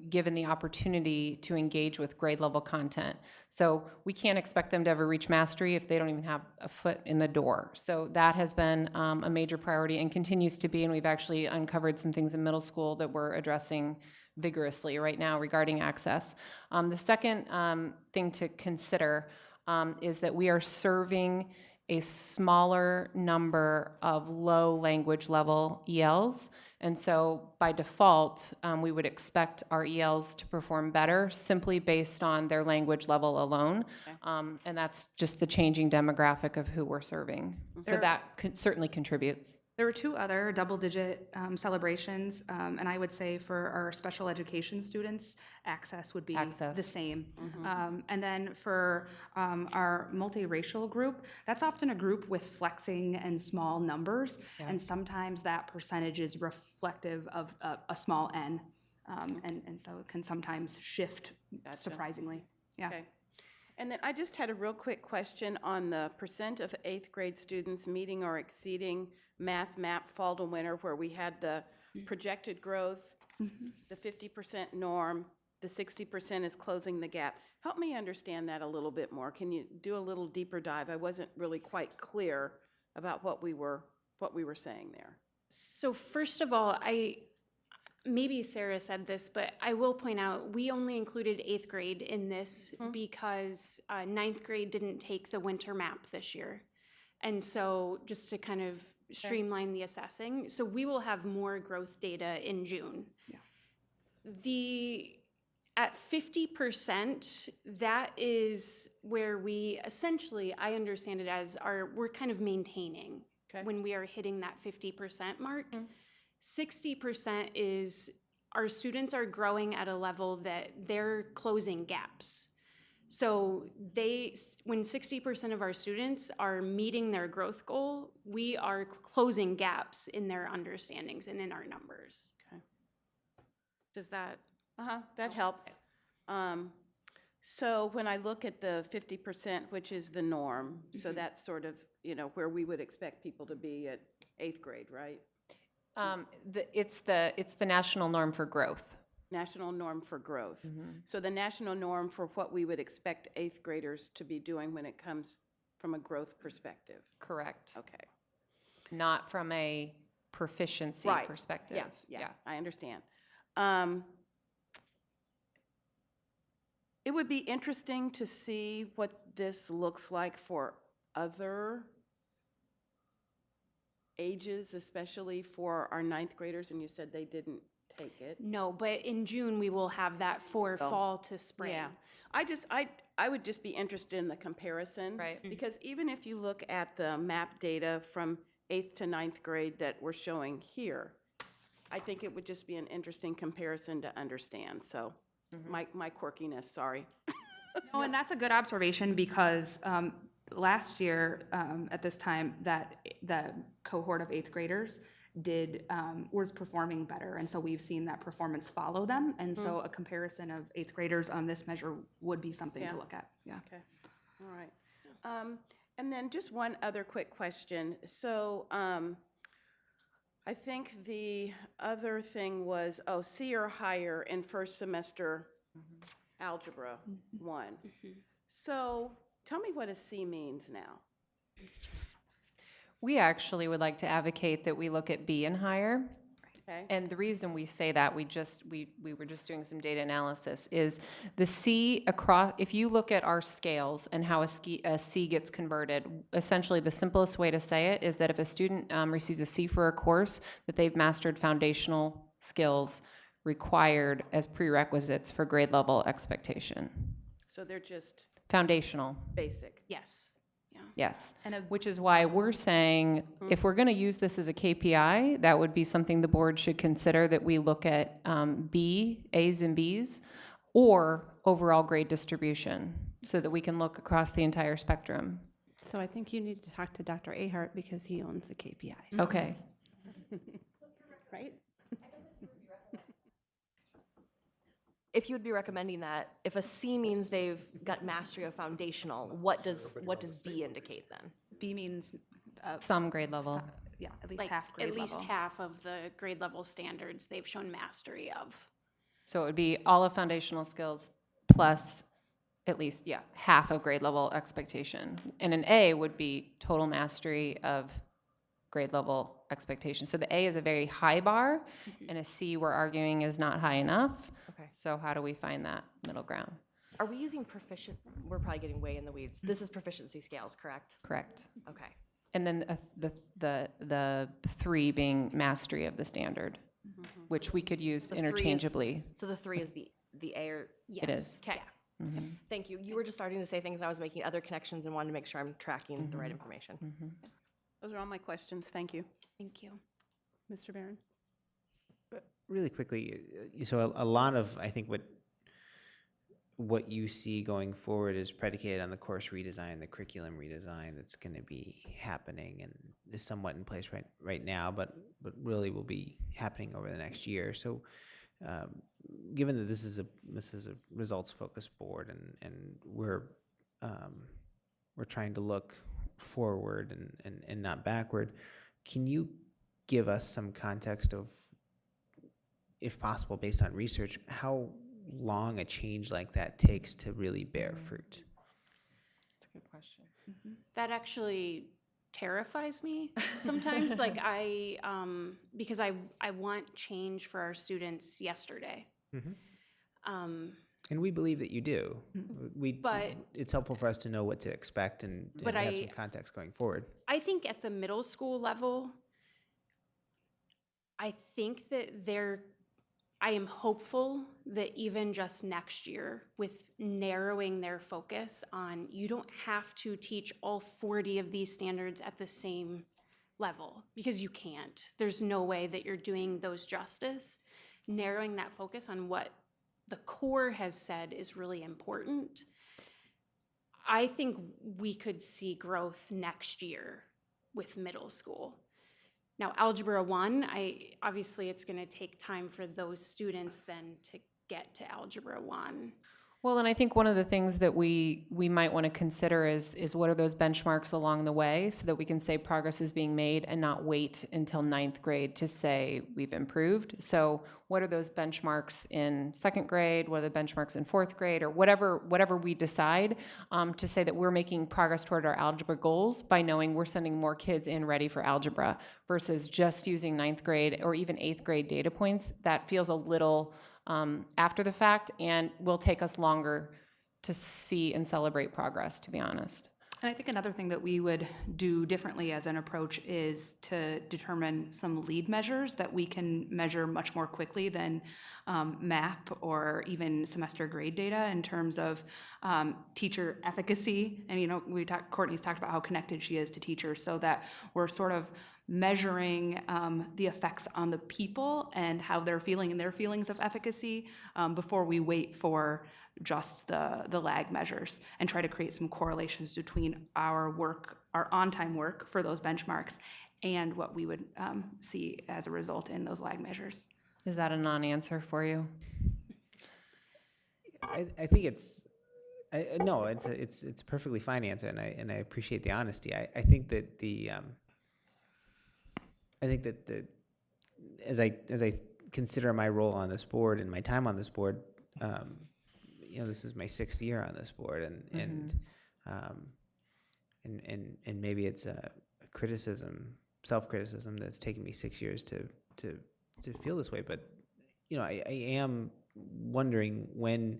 given the opportunity to engage with grade level content. So we can't expect them to ever reach mastery if they don't even have a foot in the door. So that has been a major priority and continues to be, and we've actually uncovered some things in middle school that we're addressing vigorously right now regarding access. The second thing to consider is that we are serving a smaller number of low language level ELs. And so by default, we would expect our ELs to perform better simply based on their language level alone. And that's just the changing demographic of who we're serving. So that certainly contributes. There were two other double-digit celebrations, and I would say for our special education students, access would be the same. And then for our multiracial group, that's often a group with flexing and small numbers, and sometimes that percentage is reflective of a small n, and so it can sometimes shift surprisingly. Yeah. Okay. And then I just had a real quick question on the percent of 8th grade students meeting or exceeding math map fall to winter, where we had the projected growth, the 50% norm, the 60% is closing the gap. Help me understand that a little bit more. Can you do a little deeper dive? I wasn't really quite clear about what we were saying there. So first of all, maybe Sarah said this, but I will point out, we only included 8th grade in this because 9th grade didn't take the winter map this year. And so just to kind of streamline the assessing, so we will have more growth data in June. Yeah. At 50%, that is where we essentially, I understand it as we're kind of maintaining when we are hitting that 50% mark. 60% is our students are growing at a level that they're closing gaps. So when 60% of our students are meeting their growth goal, we are closing gaps in their understandings and in our numbers. Okay. Does that? That helps. So when I look at the 50%, which is the norm, so that's sort of, where we would expect people to be at 8th grade, right? It's the national norm for growth. National norm for growth. So the national norm for what we would expect 8th graders to be doing when it comes from a growth perspective. Correct. Okay. Not from a proficiency Right. perspective. Yeah, I understand. It would be interesting to see what this looks like for other ages, especially for our 9th graders, and you said they didn't take it. No, but in June, we will have that for fall to spring. Yeah, I would just be interested in the comparison. Right. Because even if you look at the map data from 8th to 9th grade that we're showing here, I think it would just be an interesting comparison to understand, so my quirkiness, sorry. No, and that's a good observation because last year at this time, the cohort of 8th graders was performing better, and so we've seen that performance follow them, and so a comparison of 8th graders on this measure would be something to look at. Yeah. Okay, all right. And then just one other quick question. So I think the other thing was, C or higher in first semester algebra 1. So tell me what a C means now. We actually would like to advocate that we look at B and higher. Okay. And the reason we say that, we were just doing some data analysis, is the C across, if you look at our scales and how a C gets converted, essentially the simplest way to say it is that if a student receives a C for a course, that they've mastered foundational skills required as prerequisites for grade level expectation. So they're just Foundational. basic. Yes. Yeah. Yes, which is why we're saying if we're going to use this as a KPI, that would be something the board should consider, that we look at A's and B's, or overall grade distribution, so that we can look across the entire spectrum. So I think you need to talk to Dr. Ahart because he owns the KPIs. Okay. Right? If you would be recommending that, if a C means they've got mastery of foundational, what does B indicate then? B means Some grade level. yeah, at least Like half grade at least level. half of the grade level standards they've shown mastery of. So it would be all of foundational skills plus at least, half of grade level expectation. And an A would be total mastery of grade level expectation. So the A is a very high bar, and a C we're arguing is not high enough. Okay. So how do we find that middle ground? Are we using we're probably getting way in the weeds. This is proficiency scales, correct? Correct. Okay. And then the 3 being mastery of the standard, which we could use So 3 is- interchangeably. So the 3 is the A or? Yes. It is. Okay. Thank you. You were just starting to say things, and I was making other connections and wanted to make sure I'm tracking the right information. Those are all my questions. Thank you. Thank you. Mr. Barron? Really quickly, so a lot of, I think what you see going forward is predicated on the course redesign, the curriculum redesign that's going to be happening and is somewhat in place right now, but really will be happening over the next year. So given that this is a results focused board and we're trying to look forward and not backward, can you give us some context of, if possible, based on research, how long a change like that takes to really bear fruit? That's a good question. That actually terrifies me sometimes. Like because I want change for our students yesterday. And we believe that you do. But- It's helpful for us to know what to expect and But have some context going forward. I think at the middle school level, I think that I am hopeful that even just next year, with narrowing their focus on, you don't have to teach all 40 of these standards at the same level, because you can't. There's no way that you're doing those justice. Narrowing that focus on what the core has said is really important. I think we could see growth next year with middle school. Now, Algebra 1, obviously it's going to take time for those students then to get to Algebra 1. Well, and I think one of the things that we might want to consider is what are those benchmarks along the way, so that we can say progress is being made and not wait until 9th grade to say we've improved. So what are those benchmarks in 2nd grade? What are the benchmarks in 4th grade? Or whatever we decide to say that we're making progress toward our algebra goals by knowing we're sending more kids in ready for algebra versus just using 9th grade or even 8th grade data points. That feels a little after the fact, and will take us longer to see and celebrate progress, to be honest. And I think another thing that we would do differently as an approach is to determine some lead measures that we can measure much more quickly than MAP or even semester grade data in terms of teacher efficacy. And Courtney's talked about how connected she is to teachers, so that we're sort of measuring the effects on the people and how they're feeling and their feelings of efficacy before we wait for just the lag measures, and try to create some correlations between our on-time work for those benchmarks and what we would see as a result in those lag measures. Is that a non-answer for you? I think it's a perfectly fine answer, and I appreciate the honesty. I think that as I consider my role on this board and my time on this board, this is my 6th year on this board, and maybe it's a self-criticism that's taken me 6 years to feel this way. But I am wondering when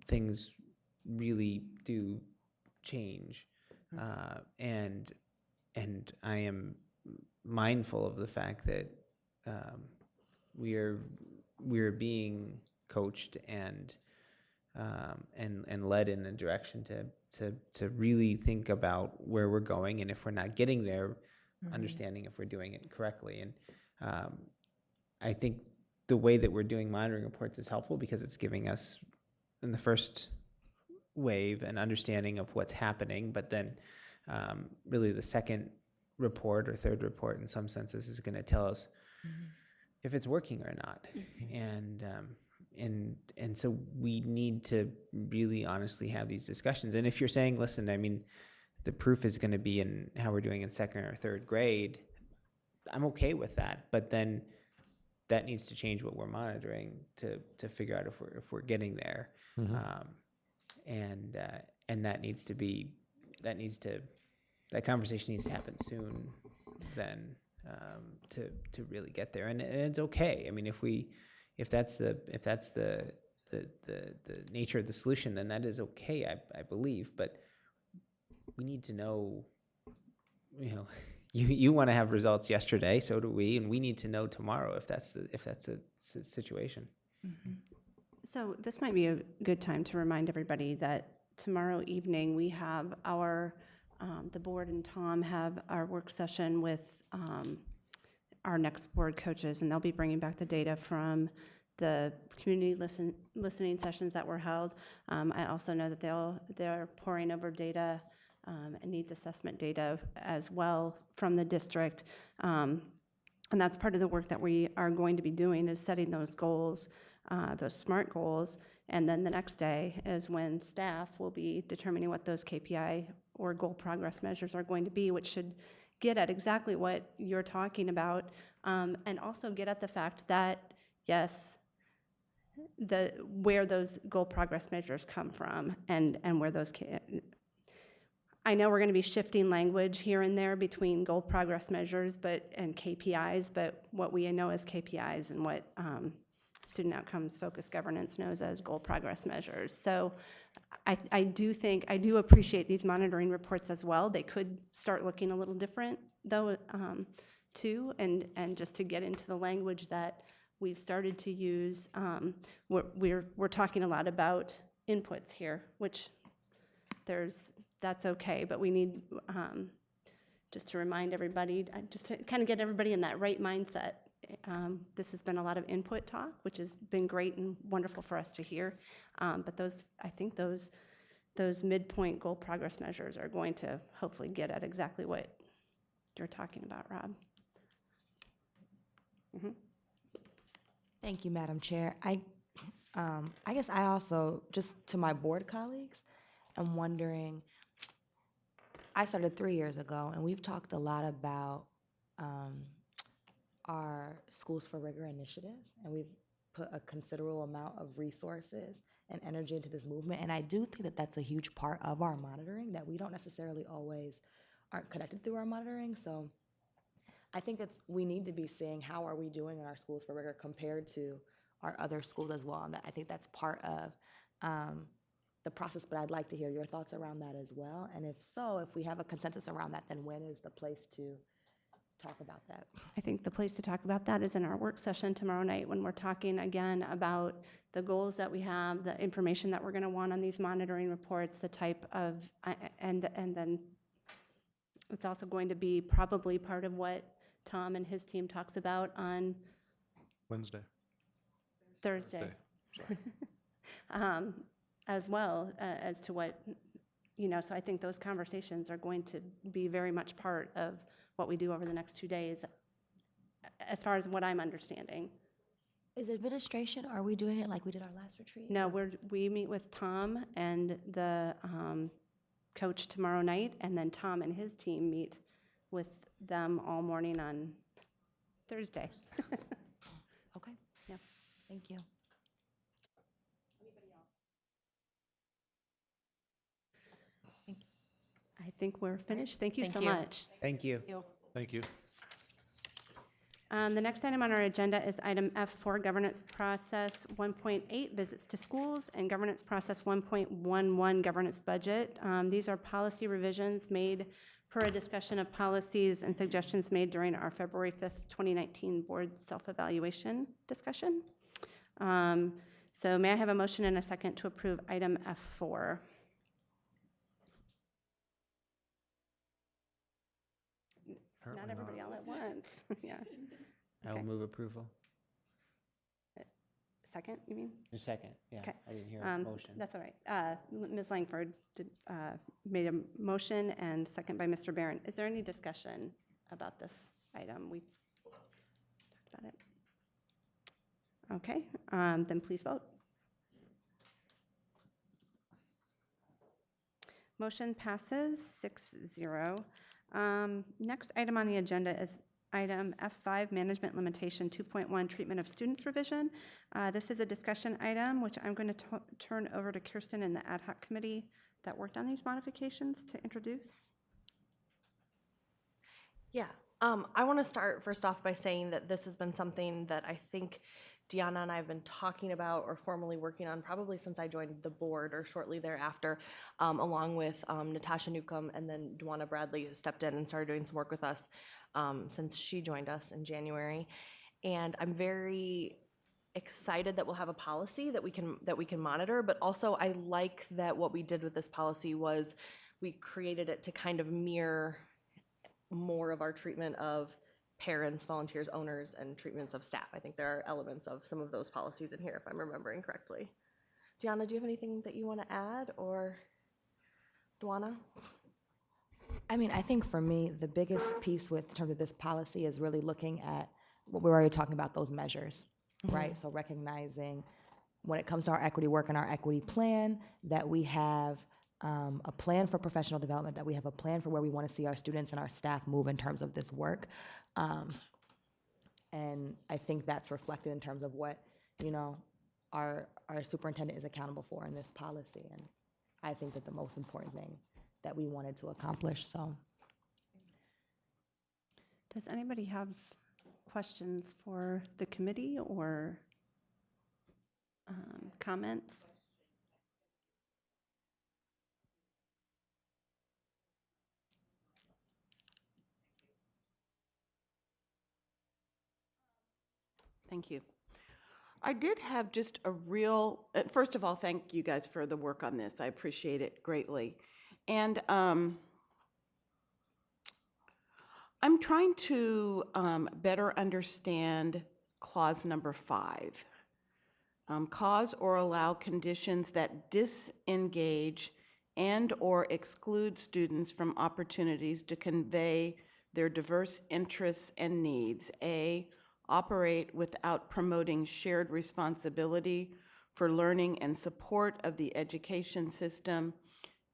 things really do change, and I am mindful of the fact that we are being coached and led in a direction to really think about where we're going, and if we're not getting there, understanding if we're doing it correctly. And I think the way that we're doing monitoring reports is helpful, because it's giving us, in the first wave, an understanding of what's happening, but then really the second report or third report in some senses is going to tell us if it's working or not. And so we need to really honestly have these discussions. And if you're saying, listen, the proof is going to be in how we're doing in 2nd or 3rd grade, I'm okay with that. But then that needs to change what we're monitoring to figure out if we're getting there. And that conversation needs to happen soon then, to really get there. And it's okay. If that's the nature of the solution, then that is okay, I believe. But we need to know, you want to have results yesterday, so do we, and we need to know tomorrow if that's the situation. So this might be a good time to remind everybody that tomorrow evening we have the board and Tom have our work session with our next board coaches, and they'll be bringing back the data from the community listening sessions that were held. I also know that they're pouring over data and needs assessment data as well from the district. And that's part of the work that we are going to be doing, is setting those goals, those SMART goals. And then the next day is when staff will be determining what those KPI or goal progress measures are going to be, which should get at exactly what you're talking about, and also get at the fact that, yes, where those goal progress measures come from and where those I know we're going to be shifting language here and there between goal progress measures and KPIs, but what we know as KPIs and what student outcomes focused governance knows as goal progress measures. So I do appreciate these monitoring reports as well. They could start looking a little different though, too, and just to get into the language that we've started to use. We're talking a lot about inputs here, which that's okay, but we need just to remind everybody, just to kind of get everybody in that right mindset. This has been a lot of input talk, which has been great and wonderful for us to hear. But I think those midpoint goal progress measures are going to hopefully get at exactly what you're talking about, Rob. Mm-hmm. Thank you, Madam Chair. I guess I also, just to my board colleagues, I'm wondering, I started 3 years ago, and we've talked a lot about our Schools for Rigor initiatives, and we've put a considerable amount of resources and energy into this movement, and I do think that that's a huge part of our monitoring, that we don't necessarily always aren't connected through our monitoring. So I think we need to be seeing how are we doing in our Schools for Rigor compared to our other schools as well, and I think that's part of the process, but I'd like to hear your thoughts around that as well. And if so, if we have a consensus around that, then when is the place to talk about that? I think the place to talk about that is in our work session tomorrow night when we're talking again about the goals that we have, the information that we're going to want on these monitoring reports, the type of, and then it's also going to be probably part of what Tom and his team talks about on Thursday. As well as to what, so I think those conversations are going to be very much part of what we do over the next 2 days, as far as what I'm understanding. Is administration, are we doing it like we did our last retreat? No, we meet with Tom and the coach tomorrow night, and then Tom and his team meet with them all morning on Thursday. Okay. Yeah. Thank you. I think we're finished. Thank you so Thank you. much. Thank you. Thank you. The next item on our agenda is item F4, Governance Process 1.8, Visits to Schools, and Governance Process 1.11, Governance Budget. These are policy revisions made per a discussion of policies and suggestions made during our February 5th, 2019 Board Self-Evaluation discussion. So may I have a motion and a second to approve item F4? Not everybody all at once. Yeah. I will Okay. move approval. Second, you mean? A second, yeah. Okay. I didn't hear a motion. That's all right. Ms. Langford made a motion and second by Mr. Barron. Is there any discussion about this item? We talked about it. Okay, then please vote. Motion passes 6-0. Next item on the agenda is item F5, Management Limitation 2.1, Treatment of Students Revision. This is a discussion item, which I'm going to turn over to Kirsten and the ad hoc committee that worked on these modifications to introduce. Yeah, I want to start first off by saying that this has been something that I think Deanna and I have been talking about or formally working on probably since I joined the board or shortly thereafter, along with Natasha Newcomb, and then Dwana Bradley stepped in and started doing some work with us since she joined us in January. And I'm very excited that we'll have a policy that we can monitor, but also I like that what we did with this policy was we created it to kind of mirror more of our treatment of parents, volunteers, owners, and treatments of staff. I think there are elements of some of those policies in here, if I'm remembering correctly. Deanna, do you have anything that you want to add, or Dwana? I mean, I think for me, the biggest piece in terms of this policy is really looking at what we're already talking about, those measures, right? So recognizing when it comes to our equity work and our equity plan, that we have a plan for professional development, that we have a plan for where we want to see our students and our staff move in terms of this work. And I think that's reflected in terms of what, our superintendent is accountable for in this policy. And I think that the most important thing that we wanted to accomplish, so. Does anybody have questions for the committee or comments? Thank you. I did have just a real, first of all, thank you guys for the work on this. I appreciate it greatly. And I'm trying to better understand clause number 5. Cause or allow conditions that disengage and/or exclude students from opportunities to convey their diverse interests and needs. A, operate without promoting shared responsibility for learning and support of the education system,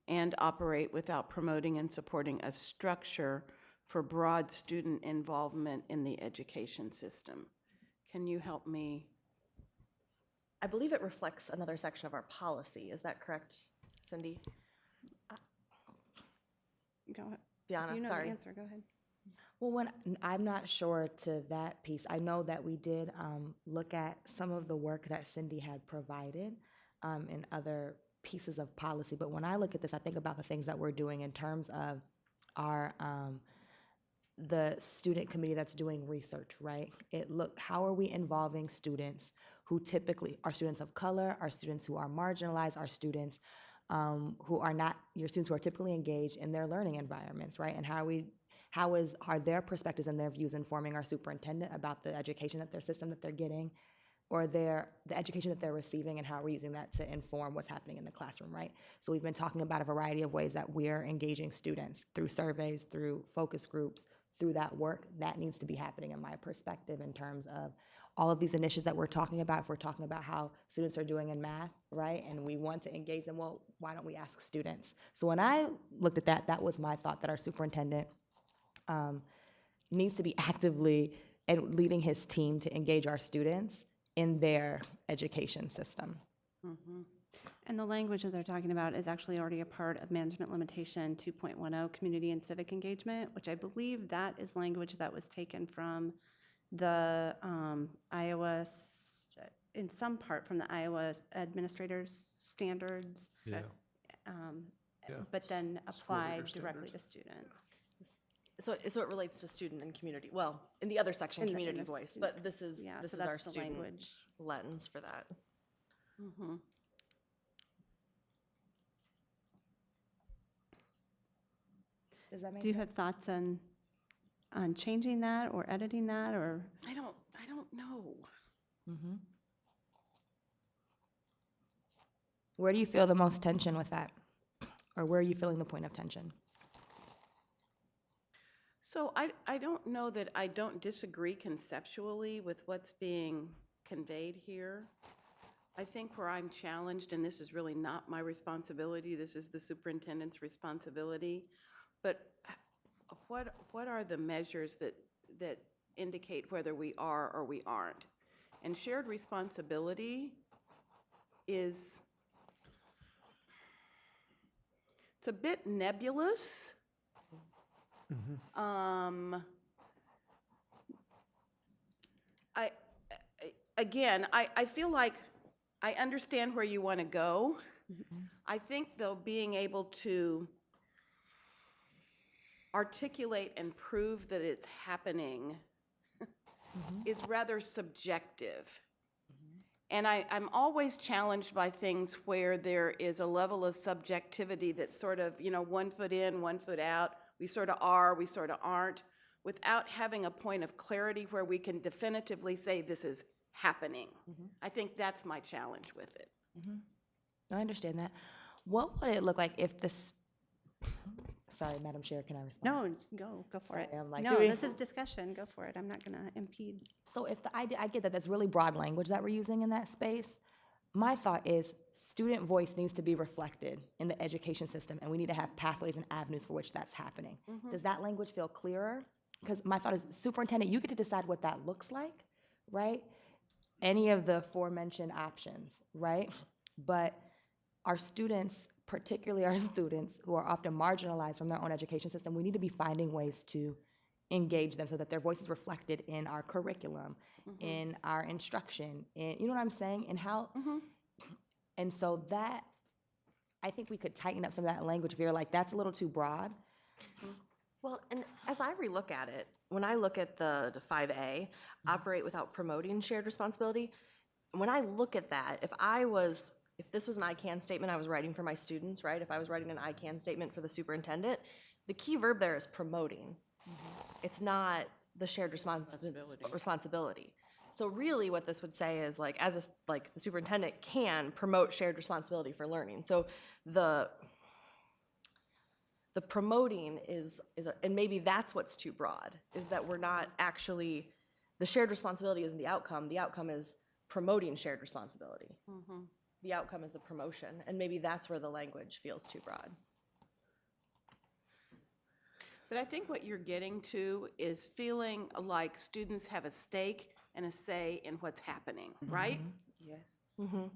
and operate without promoting and supporting a structure for broad student involvement in the education system. Can you help me? I believe it reflects another section of our policy. Is that correct, Cindy? Go ahead. Deanna, You know sorry. the answer, go ahead. Well, I'm not sure to that piece. I know that we did look at some of the work that Cindy had provided in other pieces of policy. But when I look at this, I think about the things that we're doing in terms of our the student committee that's doing research, right? How are we involving students who typically are students of color, are students who are marginalized, are students who are not your students who are typically engaged in their learning environments, right? And are their perspectives and their views informing our superintendent about the education that their system that they're getting, or the education that they're receiving, and how we're using that to inform what's happening in the classroom, right? So we've been talking about a variety of ways that we're engaging students through surveys, through focus groups, through that work. That needs to be happening in my perspective in terms of all of these initiatives that we're talking about. If we're talking about how students are doing in math, right, and we want to engage them, well, why don't we ask students? So when I looked at that, that was my thought, that our superintendent needs to be actively and leading his team to engage our students in their education system. Mm-hmm. And the language that they're talking about is actually already a part of Management Limitation 2.10, Community and Civic Engagement, which I believe that is language that was taken from the Iowa, in some part from the Iowa Administrators Standards, Yeah. but then School applied leader directly standards. to students. So it relates to student and community, well, in the other section, In the community voice, but this is Yeah, this so is our that's the student language. lens for that. Mm-hmm. Does that make Do you sense? have thoughts on changing that or editing that, or? I don't know. Mm-hmm. Where do you feel the most tension with that? Or where are you feeling the point of tension? So I don't know that I don't disagree conceptually with what's being conveyed here. I think where I'm challenged, and this is really not my responsibility, this is the superintendent's responsibility, but what are the measures that indicate whether we are or we aren't? And shared responsibility it's a bit nebulous. I feel like I understand where you want to go. I think, though, being able to articulate and prove that it's happening is rather subjective. And I'm always challenged by things where there is a level of subjectivity that's sort of, one foot in, 1 foot out. We sort of are, we sort of aren't, without having a point of clarity where we can definitively say this is happening. I think that's my challenge with it. I understand that. What would it look like if this, sorry, Madam Chair, can I respond? No, go for it. Sorry, I'm like, No, do we- this is discussion, go for it. I'm not gonna impede. So if I get that that's really broad language that we're using in that space. My thought is student voice needs to be reflected in the education system, and we need to have pathways and avenues for which that's happening. Does that language feel clearer? Because my thought is, superintendent, you get to decide what that looks like, right? any of the aforementioned options, right? But our students, particularly our students who are often marginalized from their own education system, we need to be finding ways to engage them so that their voice is reflected in our curriculum, in our instruction, in, you know what I'm saying? And how, and so that, I think we could tighten up some of that language if you're like, that's a little too broad. Well, and as I relook at it, when I look at the 5A, operate without promoting shared responsibility, when I look at that, if this was an I can statement I was writing for my students, right? If I was writing an I can statement for the superintendent, the key verb there is promoting. It's not the shared responsibility. So really what this would say is like, like the superintendent can promote shared responsibility for learning. So the promoting and maybe that's what's too broad, is that we're not actually, the shared responsibility isn't the outcome is promoting shared responsibility. The outcome is the promotion, and maybe that's where the language feels too broad. But I think what you're getting to is feeling like students have a stake and a say in what's happening, right? Yes.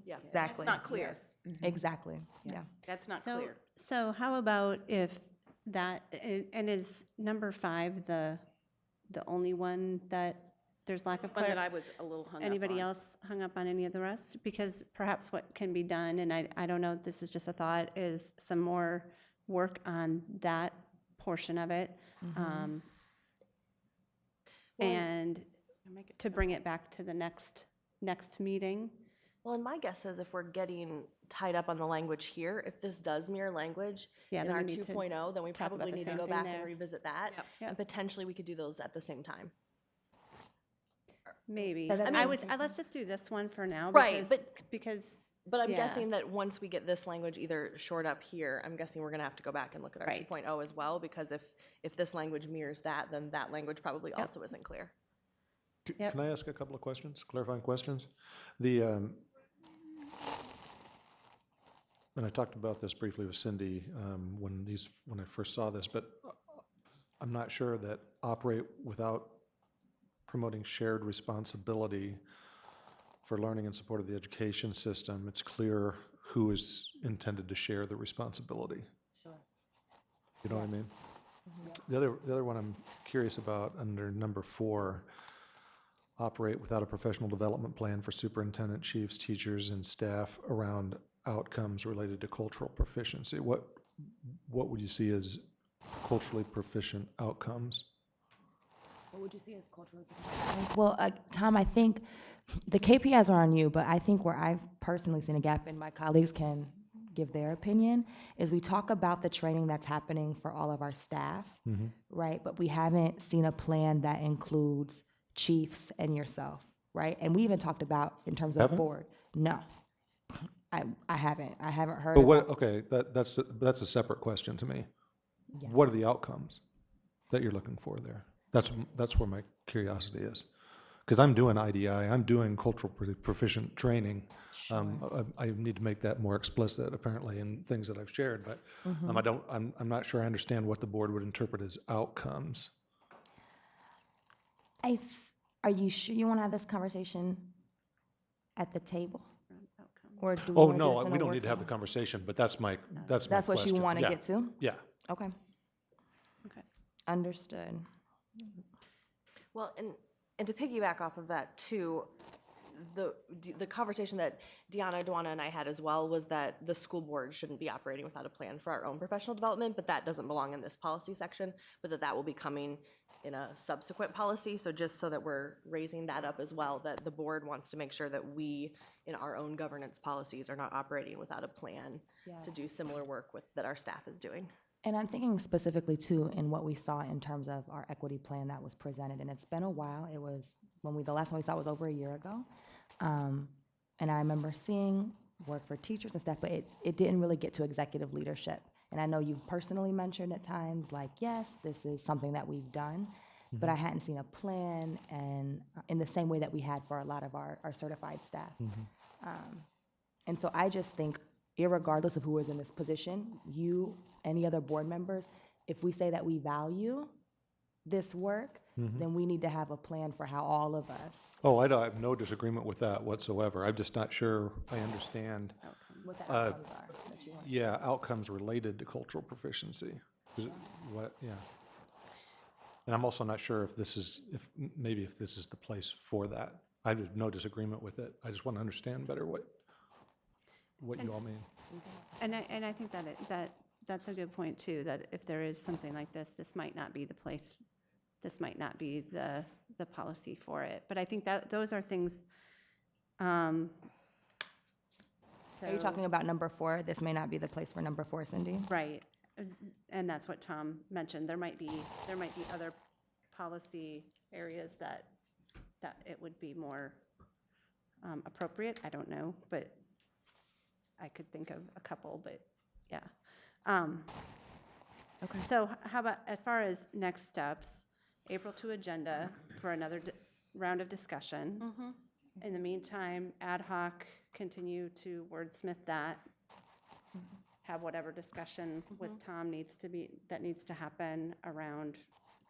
Yeah. Exactly. That's not clear. Exactly, yeah. That's not So, clear. so how about if that, and is number 5 the only one that there's lack of One that clarity? I was a little hung up on. Anybody else hung up on any of the rest? Because perhaps what can be done, and I don't know, this is just a thought, is some more work on that portion of it. And Make it to bring it back to the next meeting. Well, and my guess is if we're getting tied up on the language here, if this does mirror language Yeah, in then our we need to 2.0, then we talk about probably the need to same go thing back there. and revisit that. Yep. And potentially we could do those at the same time. Maybe. So that- Let's just do this one for now. Right, Because, But I'm yeah. guessing that once we get this language either shored up here, I'm guessing we're gonna have to go back and look at our Right. 2.0 as well, because if this language mirrors that, then that language probably also isn't clear. Yep. Can I ask a couple of questions, clarifying questions? And I talked about this briefly with Cindy when I first saw this, but I'm not sure that operate without promoting shared responsibility for learning and support of the education system. It's clear who is intended to share the responsibility. Sure. You know what I mean? The other one I'm curious about under number 4, operate without a professional development plan for superintendent, chiefs, teachers, and staff around outcomes related to cultural proficiency. What would you see as culturally proficient outcomes? What would you see as culturally Well, Tom, I think the KPIs are on you, but I think where I've personally seen a gap, and my colleagues can give their opinion, is we talk about the training that's happening for all of our staff, right? But we haven't seen a plan that includes chiefs and yourself, right? And we even talked about in terms of Haven't? board. No, I haven't. I haven't heard. But what, about- okay, that's a separate question to me. Yes. What are the outcomes that you're looking for there? That's where my curiosity is. Because I'm doing IDI, I'm doing cultural proficient training. I need to make that more explicit, apparently, in things that I've shared, but I'm not sure I understand what the board would interpret as outcomes. Are you sure you want to have this conversation at the table? Or do we Oh, wanna do no, this in we a don't work need to have the session? conversation, but that's my That's what you question. want to Yeah. get to? Yeah. Okay. Okay. Understood. Well, and to piggyback off of that too, the conversation that Deanna, Dwana, and I had as well was that the school board shouldn't be operating without a plan for our own professional development, but that doesn't belong in this policy section, but that will be coming in a subsequent policy. So just so that we're raising that up as well, that the board wants to make sure that we, in our own governance policies, are not operating without a plan to do similar work that our staff is doing. And I'm thinking specifically too in what we saw in terms of our equity plan that was presented, and it's been a while. It was the last one we saw was over a year ago, and I remember seeing work for teachers and staff, but it didn't really get to executive leadership. And I know you've personally mentioned at times, like, yes, this is something that we've done, but I hadn't seen a plan, and in the same way that we had for a lot of our certified staff. And so I just think, irregardless of who is in this position, you, any other board members, if we say that we value this work, then we need to have a plan for how all of us, Oh, I have no disagreement with that whatsoever. I'm just not sure I understand. what the outcomes are that you want. Yeah, outcomes related to cultural proficiency. Is it- What, yeah. And I'm also not sure if this is, maybe if this is the place for that. I have no disagreement with it. I just want to understand better what you all mean. And I think that's a good point too, that if there is something like this might not be the place, this might not be the policy for it. But I think that those are things, Are you talking about number 4? This may not be the place for number 4, Cindy? Right, and that's what Tom mentioned. There might be other policy areas that it would be more appropriate. I don't know, but I could think of a couple, but yeah. Okay. So how about, as far as next steps, April 2 agenda for another round of discussion. In the meantime, ad hoc, continue to wordsmith that, have whatever discussion with Tom needs to happen around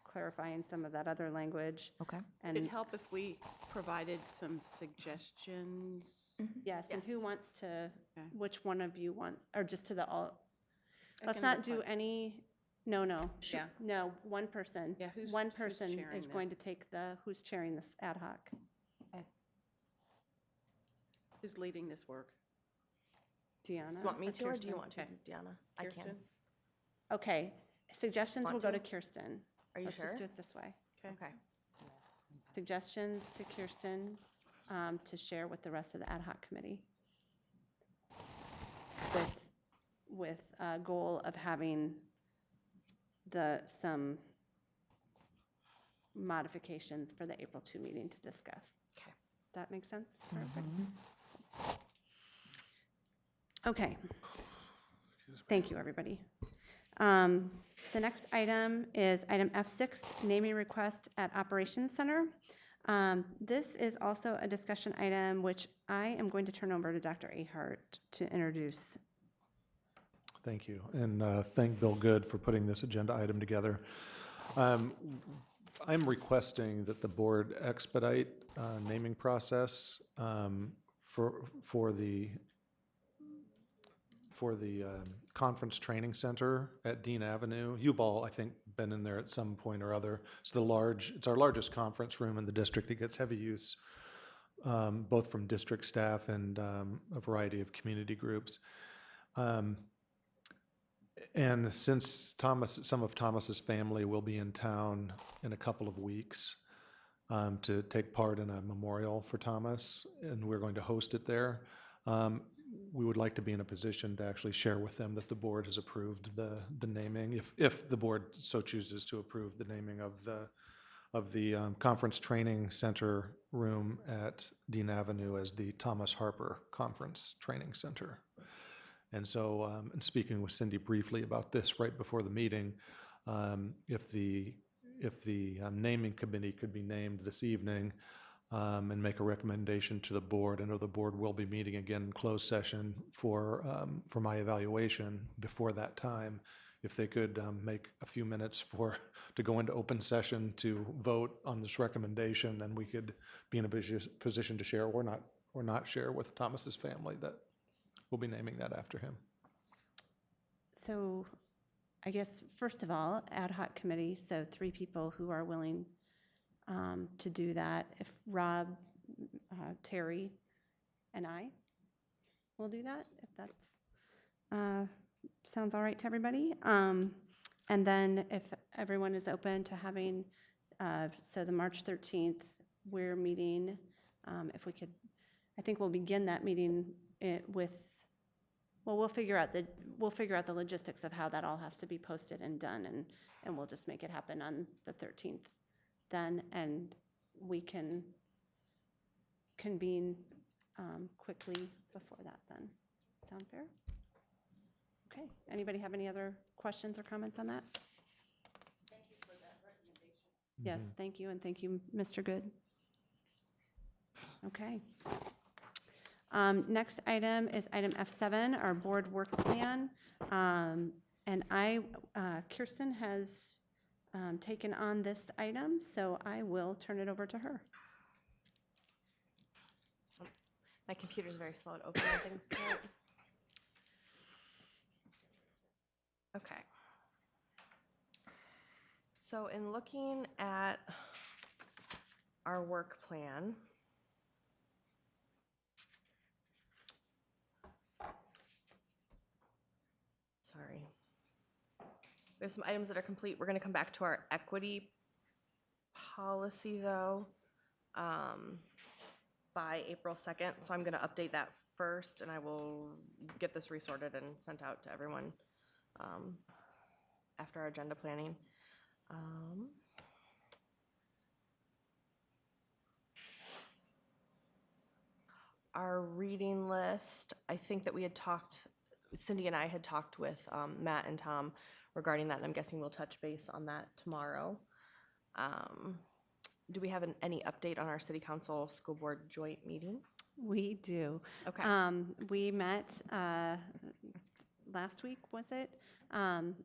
clarifying some of that other language. Okay. Would it And help if we provided some suggestions? yes, and who Yes. wants to, Okay. which one of you wants, or just to the all? I Let's can not do reply. any, no. Yeah. No, one person. Yeah, who's One person chairing is going to this? take who's chairing this ad hoc? Who's leading this work? Deanna? You want me to, or do you Kirsten? want to, Okay. Deanna? I can. Kirsten? Okay, suggestions will Want go to to? Kirsten. Are you Let's just sure? do it this way. Okay. Suggestions to Kirsten to share with the rest of the ad hoc committee. With a goal of having some modifications for the April 2 meeting to discuss. Okay. That make sense for everybody? Okay. Thank you, everybody. The next item is item F6, naming request at Operations Center. This is also a discussion item which I am going to turn over to Dr. Ahart to introduce. Thank you, and thank Bill Good for putting this agenda item together. I'm requesting that the board expedite naming process for the conference training center at Dean Avenue. You've all, I think, been in there at some point or other. It's our largest conference room in the district. It gets heavy use, both from district staff and a variety of community groups. And since some of Thomas's family will be in town in a couple of weeks to take part in a memorial for Thomas, and we're going to host it there, we would like to be in a position to actually share with them that the board has approved the naming, if the board so chooses to approve the naming of the conference training center room at Dean Avenue as the Thomas Harper Conference Training Center. And so, in speaking with Cindy briefly about this right before the meeting, if the naming committee could be named this evening and make a recommendation to the board. I know the board will be meeting again in closed session for my evaluation before that time. If they could make a few minutes to go into open session to vote on this recommendation, then we could be in a position to share or not share with Thomas's family that we'll be naming that after him. So I guess, first of all, ad hoc committee, so 3 people who are willing to do that. If Rob, Terry, and I will do that, if that's sounds all right to everybody. And then if everyone is open to having, so the March 13th, we're meeting, if we could, I think we'll begin that meeting with, well, we'll figure out the logistics of how that all has to be posted and done, and we'll just make it happen on the 13th then, and we can convene quickly before that then. Sound fair? Okay, anybody have any other questions or comments on that? Thank you for that recommendation. Yes, thank you, and thank you, Mr. Good. Okay. Next item is item F7, our board work plan. And Kirsten has taken on this item, so I will turn it over to her. My computer's very slow at opening things tonight. Okay. So in looking at our work plan, sorry. We have some items that are complete. We're going to come back to our equity policy, though, by April 2nd. So I'm going to update that first, and I will get this resorted and sent out to everyone after our agenda planning. Our reading list, I think that we had talked, Cindy and I had talked with Matt and Tom regarding that, and I'm guessing we'll touch base on that tomorrow. Do we have any update on our city council school board joint meeting? We do. Okay. We met last week, was it? And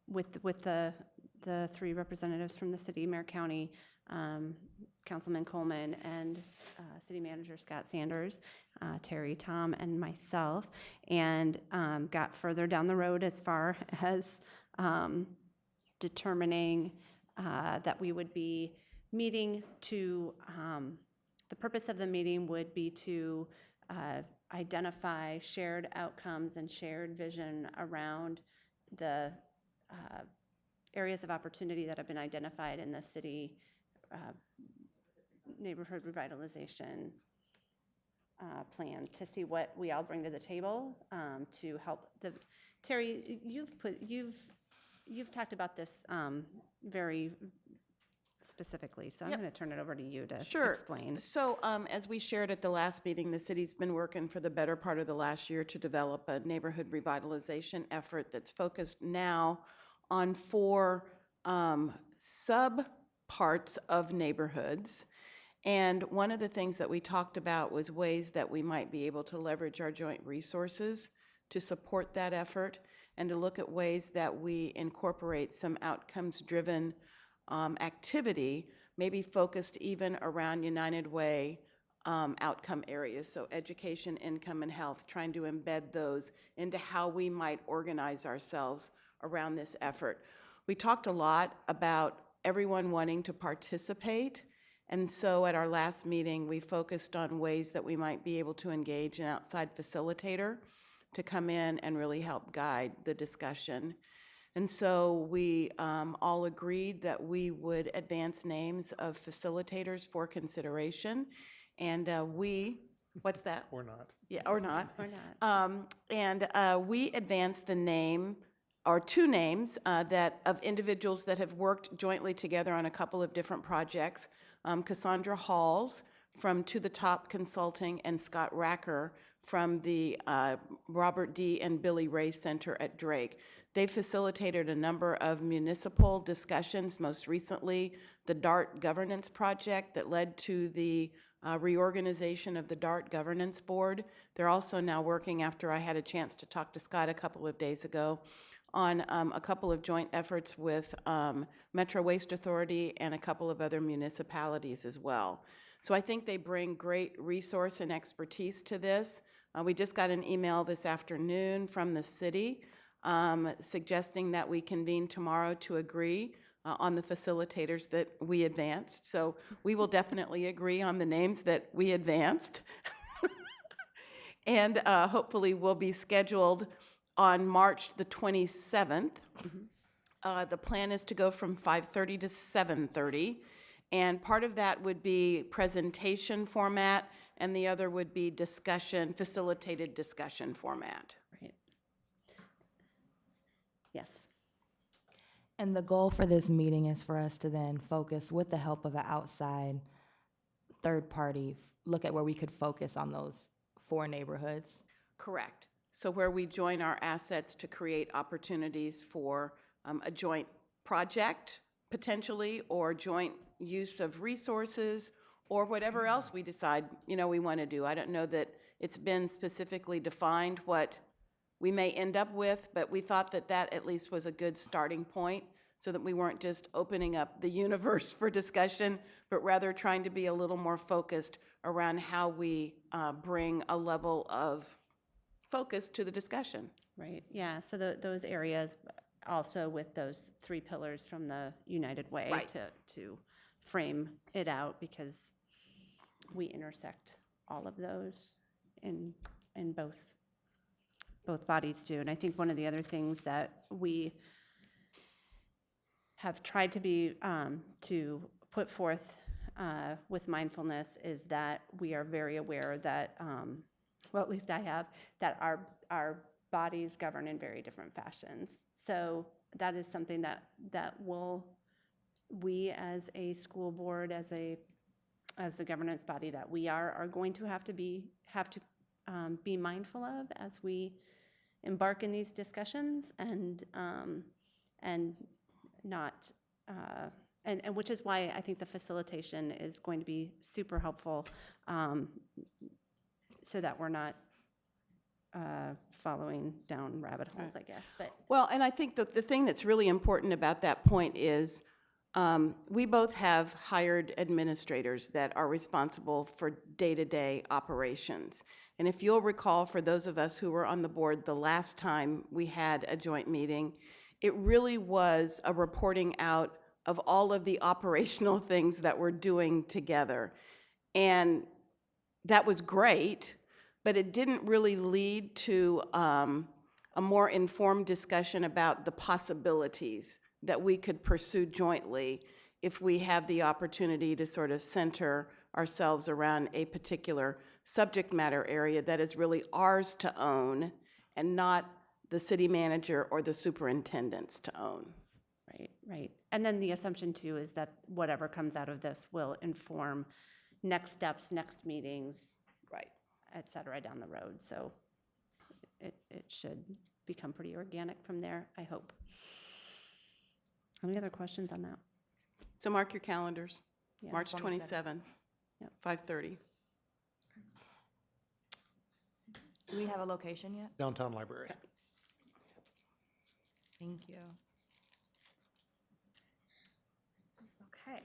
with the three representatives from the city, Mayor County, Councilman Coleman, and City Manager Scott Sanders, Terry, Tom, and myself, and got further down the road as far as determining that we would be meeting to, the purpose of the meeting would be to identify shared outcomes and shared vision around the areas of opportunity that have been identified in the city neighborhood revitalization plan, to see what we all bring to the table to help the. Terry, you've talked about this very specifically, so I'm going to turn it over to you to explain. So as we shared at the last meeting, the city's been working for the better part of the last year to develop a neighborhood revitalization effort that's focused now on 4 sub-parts of neighborhoods. And one of the things that we talked about was ways that we might be able to leverage our joint resources to support that effort, and to look at ways that we incorporate some outcomes-driven activity, maybe focused even around United Way outcome areas, so education, income, and health, trying to embed those into how we might organize ourselves around this effort. We talked a lot about everyone wanting to participate, and so at our last meeting, we focused on ways that we might be able to engage an outside facilitator to come in and really help guide the discussion. And so we all agreed that we would advance names of facilitators for consideration. And what's that? Or not. Yeah, or not. Or not. We advanced the name, or 2 names that of individuals that have worked jointly together on a couple of different projects. Cassandra Halls from To the Top Consulting, and Scott Racker from the Robert D. and Billy Ray Center at Drake. They facilitated a number of municipal discussions, most recently the DART governance project that led to the reorganization of the DART governance board. They're also now working, after I had a chance to talk to Scott a couple of days ago, on a couple of joint efforts with Metro Waste Authority and a couple of other municipalities as well. So I think they bring great resource and expertise to this. We just got an email this afternoon from the city suggesting that we convene tomorrow to agree on the facilitators that we advanced. So we will definitely agree on the names that we advanced. And hopefully we'll be scheduled on March the 27th. The plan is to go from 5:30 to 7:30. And part of that would be presentation format, and the other would be discussion, facilitated discussion format. Right. Yes. And the goal for this meeting is for us to then focus, with the help of an outside third party, look at where we could focus on those 4 neighborhoods. Correct. So where we join our assets to create opportunities for a joint project, potentially, or joint use of resources, or whatever else we decide, we want to do. I don't know that it's been specifically defined what we may end up with, but we thought that that at least was a good starting point so that we weren't just opening up the universe for discussion, but rather trying to be a little more focused around how we bring a level of focus to the discussion. Right, yeah, so those areas also with those 3 pillars from the United Way Right. to frame it out, because we intersect all of those in both bodies do. And I think one of the other things that we have tried to be, to put forth with mindfulness is that we are very aware that, well, at least I have, that our bodies govern in very different fashions. So that is something that we as a school board, as the governance body that we are going to have to be mindful of as we embark in these discussions, and not and which is why I think the facilitation is going to be super helpful, so that we're not following down rabbit holes, I guess. But Well, and I think that the thing that's really important about that point is we both have hired administrators that are responsible for day-to-day operations. And if you'll recall, for those of us who were on the board the last time we had a joint meeting, it really was a reporting out of all of the operational things that we're doing together. And that was great, but it didn't really lead to a more informed discussion about the possibilities that we could pursue jointly if we have the opportunity to sort of center ourselves around a particular subject matter area that is really ours to own and not the city manager or the superintendents to own. Right. And then the assumption too is that whatever comes out of this will inform next steps, next meetings, Right. et cetera, down the road. So it should become pretty organic from there, I hope. Any other questions on that? So mark your calendars, Yeah, March 27. 27, 5:30. Do we have a location yet? Downtown library. Thank you. Okay.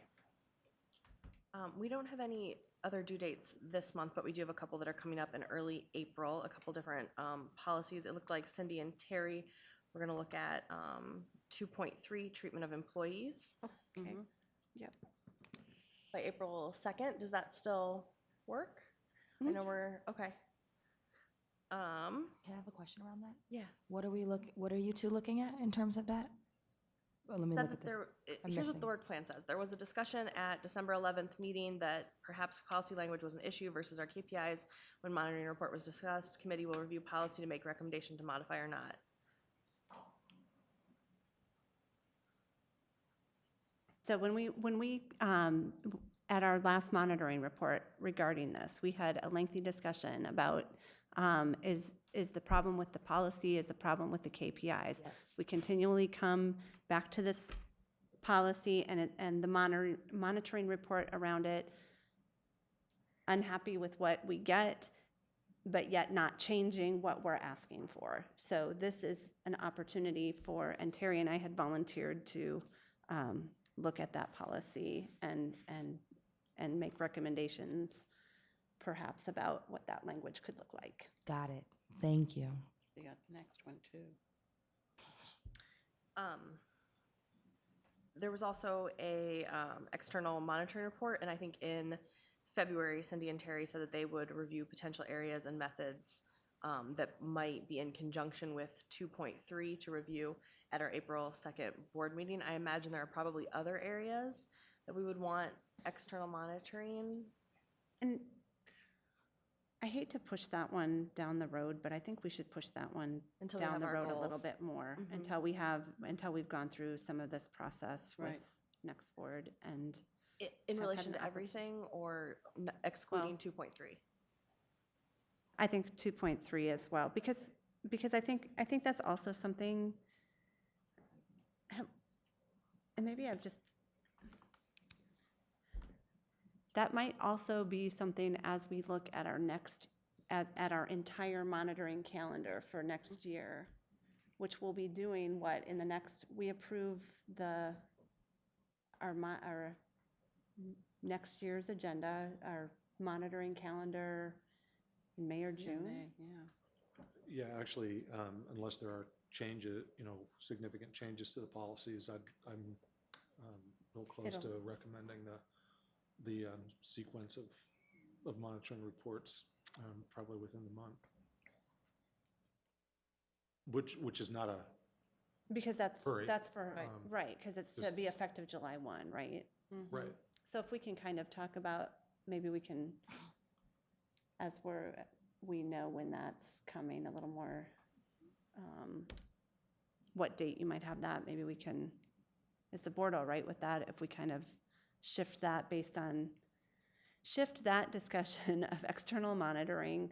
We don't have any other due dates this month, but we do have a couple that are coming up in early April, a couple different policies. It looked like Cindy and Terry, we're gonna look at 2.3, treatment of employees. Okay. Yep. By April 2nd, does that still work? I know we're, okay. Can I have a question around that? Yeah. What are you two looking at in terms of that? Well, let me Said look that at there, I'm here's what missing. the work plan says. There was a discussion at December 11th meeting that perhaps policy language was an issue versus our KPIs. When monitoring report was discussed, committee will review policy to make recommendation to modify or not. So when we at our last monitoring report regarding this, we had a lengthy discussion about is the problem with the policy, is the problem with the KPIs? Yes. We continually come back to this policy and the monitoring report around it, unhappy with what we get, but yet not changing what we're asking for. So this is an opportunity for, and Terry and I had volunteered to look at that policy and make recommendations perhaps about what that language could look like. Got it. Thank you. You got the next one, too. There was also a external monitoring report, and I think in February, Cindy and Terry said that they would review potential areas and methods that might be in conjunction with 2.3 to review at our April 2nd board meeting. I imagine there are probably other areas that we would want external monitoring. And I hate to push that one down the road, but I think we should push that one Until we down have the our road a little goals. bit more, Mhm. until we've gone through some of this process with Right. next board and. In Have relation had to an everything or excluding 2.3? I think 2.3 as well, because I think that's also something, and maybe I've just, that might also be something as we look at our next, at our entire monitoring calendar for next year, which we'll be doing what in the next, we approve our next year's agenda, our monitoring calendar in May or June. Yeah, actually, unless there are changes, significant changes to the policies, I'm real close to recommending the sequence of monitoring reports, probably within the month. Which is not a Because that's hurry. for, right, because it's to be effective July 1, right? Right. So if we can kind of talk about, maybe we can, as we know when that's coming, a little more, what date you might have that, maybe we can, is the board all right with that if we kind of shift that discussion of external monitoring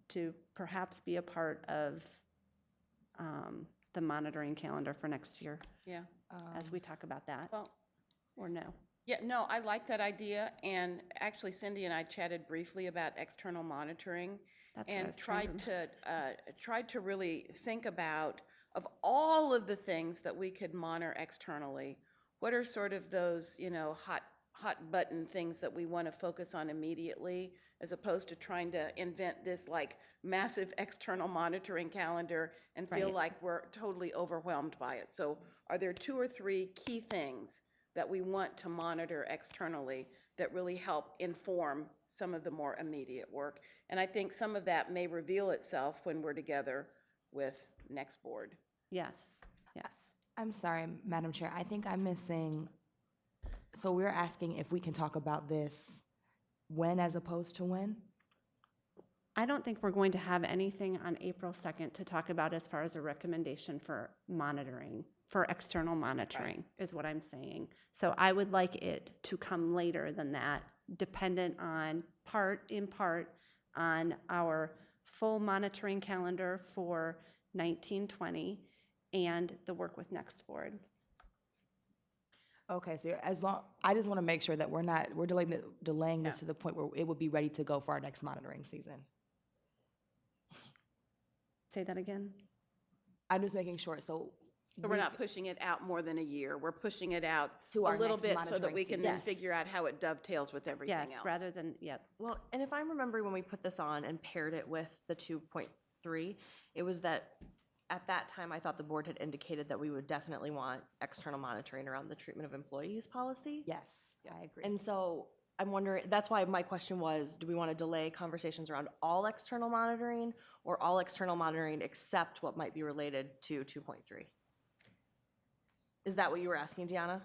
to perhaps be a part of the monitoring calendar for next year? Yeah. As we talk about that, Well, or no? yeah, no, I like that idea, and actually Cindy and I chatted briefly about external monitoring That's what I and was thinking. tried to really think about, of all of the things that we could monitor externally, what are sort of those, hot button things that we want to focus on immediately, as opposed to trying to invent this like massive external monitoring calendar and feel Right. like we're totally overwhelmed by it. So are there 2 or 3 key things that we want to monitor externally that really help inform some of the more immediate work? And I think some of that may reveal itself when we're together with next board. Yes. I'm sorry, Madam Chair. I think I'm missing. So we're asking if we can talk about this when as opposed to when? I don't think we're going to have anything on April 2nd to talk about as far as a recommendation for monitoring, for external monitoring, is what I'm saying. So I would like it to come later than that, dependent on, in part, on our full monitoring calendar for 1920 and the work with next board. Okay, so I just want to make sure that we're delaying this to the point where it would be ready to go for our next monitoring season. Say that again? I'm just making sure, so. So we're not pushing it out more than a year. We're pushing it out a To our little next bit so that monitoring we can season. then Yes. figure out how it dovetails with everything Yes, else. rather than, yep. Well, and if I'm remembering when we put this on and paired it with the 2.3, it was that at that time, I thought the board had indicated that we would definitely want external monitoring around the treatment of employees policy. Yes, I agree. And so I'm wondering, that's why my question was, do we want to delay conversations around all external monitoring or all external monitoring except what might be related to 2.3? Is that what you were asking, Deanna?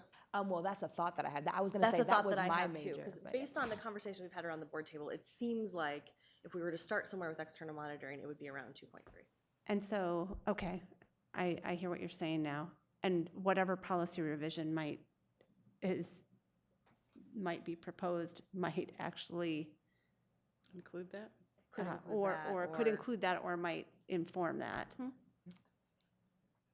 Well, that's a thought that I had. I was going to say That's a that thought was that I my had too, major. because but- based on the conversation we've had around the board table, it seems like if we were to start somewhere with external monitoring, it would be around 2.3. And so, okay, I hear what you're saying now. And whatever policy revision might be proposed might actually, Include that? Could include or that, could or- include that or might inform that.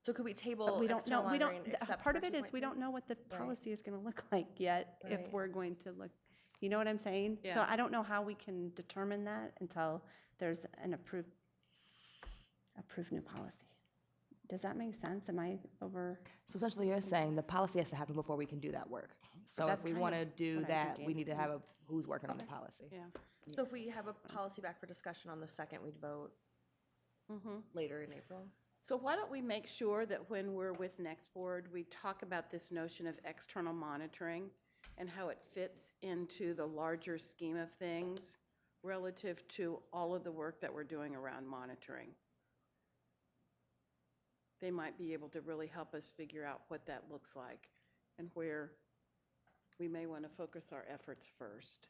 So could we table But we don't know, external monitoring except part for of it is we 2.3? don't know what the Right. policy is going to look like yet, if Right. we're going to look, you know what I'm saying? So Yeah. I don't know how we can determine that until there's an approved new policy. Does that make sense? Am I over? So essentially, you're saying the policy has to happen before we can do that work. So if That's we kind want to of do what I'm that, we thinking. need to have who's working on the policy. Yeah. So if we have a policy back for discussion on the 2nd, we'd vote later in April? So why don't we make sure that when we're with next board, we talk about this notion of external monitoring and how it fits into the larger scheme of things relative to all of the work that we're doing around monitoring. They might be able to really help us figure out what that looks like and where we may want to focus our efforts first.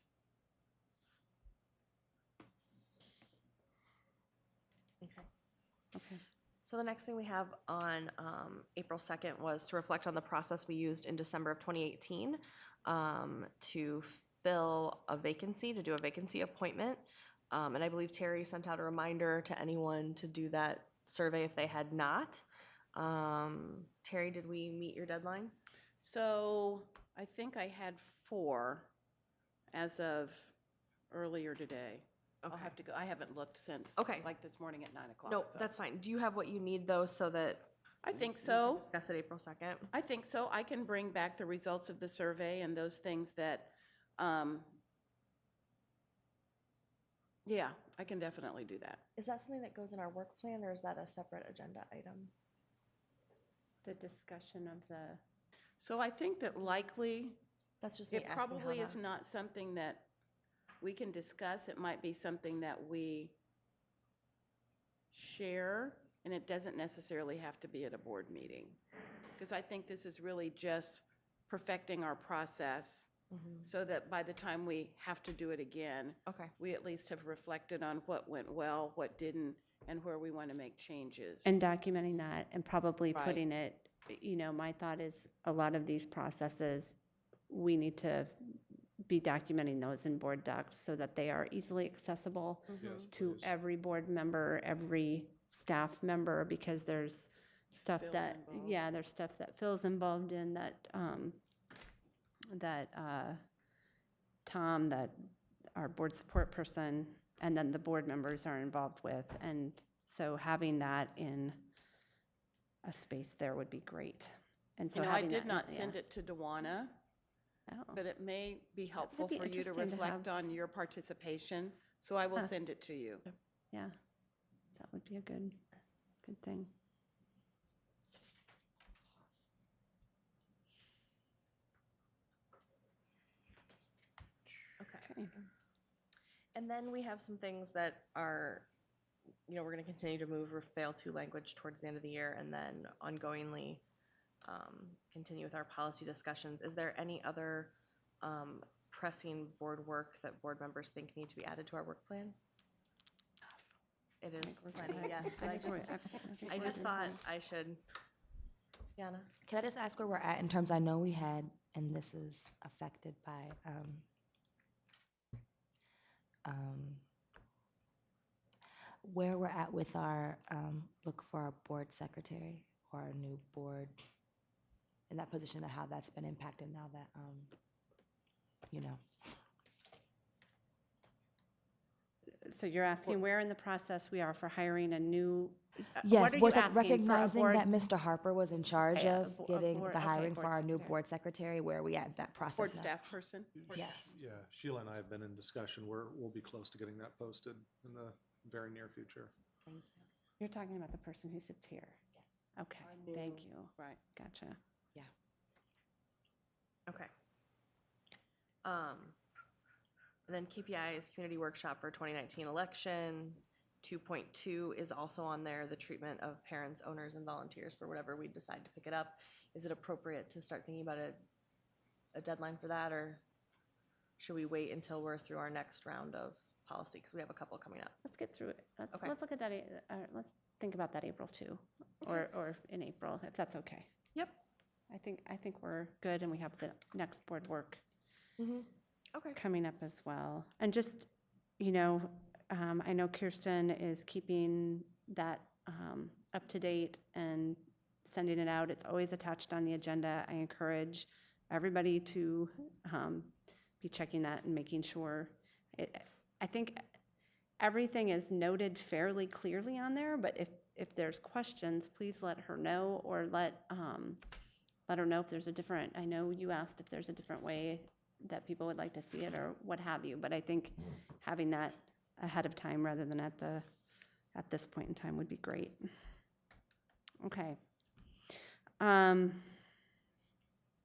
Okay. Okay. So the next thing we have on April 2nd was to reflect on the process we used in December of 2018 to fill a vacancy, to do a vacancy appointment. And I believe Terry sent out a reminder to anyone to do that survey if they had not. Terry, did we meet your deadline? So I think I had 4 as of earlier today. I'll Okay. have to go, I haven't looked since, Okay. like this morning at 9 o'clock. No, so. that's fine. Do you have what you need though, so that I think we can so. discuss it April 2nd? I think so. I can bring back the results of the survey and those things that, yeah, I can definitely do that. Is that something that goes in our work plan, or is that a separate agenda item? The discussion of the, So I think that likely, That's just me it asking how probably is that- not something that we can discuss. It might be something that we share, and it doesn't necessarily have to be at a board meeting. Because I think this is really just perfecting our process so that by the time we have to do it again, Okay. we at least have reflected on what went well, what didn't, and where we want to make changes. and documenting that and probably Right. putting it, my thought is a lot of these processes, we need to be documenting those in board docs so that they are easily accessible Yes, to please. every board member, every staff member, because there's stuff Phil's that, involved. yeah, there's stuff that Phil's involved in that, Tom, that our board support person, and then the board members are involved with. And so having that in a space there would be great. And so I having did that- not yeah. send it to Dewana, Oh. but it may be helpful be for you to interesting to reflect have. on your participation, so I will Huh. send it to you. Yeah, that would be a good thing. Okay. And then we have some things that are, we're going to continue to move or fail to language towards the end of the year, and then ongoingly continue with our policy discussions. Is there any other pressing board work that board members think need to be added to our work plan? It is plenty, yes. But I just thought I should, Yana? Can I just ask where we're at in terms, I know we had, and this is affected by, where we're at with our, look for our board secretary or our new board, in that position, and how that's been impacted now that, So you're asking where in the process we are for hiring a new? what Yes, are you board sec- asking for a recognizing board- that Mr. Harper was in charge Okay, of a getting board- the okay, hiring for board our new secretary. board secretary, where are we at in that process Board now? staff person? Yes. Yeah, Sheila and I have been in discussion. We'll be close to getting that posted in the very near future. You're talking about the person who sits here? Yes. Okay, thank you. Right. Gotcha. Okay. And then KPIs, community workshop for 2019 election. 2.2 is also on there, the treatment of parents, owners, and volunteers for whatever we decide to pick it up. Is it appropriate to start thinking about a deadline for that, or should we wait until we're through our next round of policy? Because we have a couple coming up. Let's get through it. Okay. Let's look at that, let's think about that April too, or in April, if that's okay. Yep. I think we're good, and we have the next board work Okay. coming up as well. And just, I know Kirsten is keeping that up to date and sending it out. It's always attached on the agenda. I encourage everybody to be checking that and making sure. I think everything is noted fairly clearly on there, but if there's questions, please let her know, or let her know if there's a different, I know you asked if there's a different way that people would like to see it or what have you, but I think having that ahead of time rather than at this point in time would be great. Okay.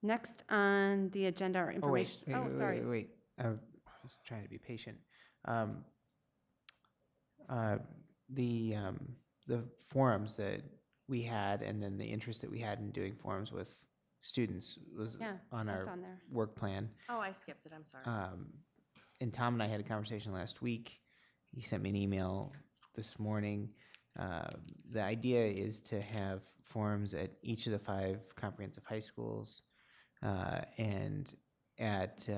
Next on the agenda are information. Sorry. Wait. I was trying to be patient. The forums that we had, and then the interest that we had in doing forums with students was Yeah, on that's our on there. work plan. Oh, I skipped it, I'm sorry. And Tom and I had a conversation last week. He sent me an email this morning. The idea is to have forums at each of the 5 comprehensive high schools, and at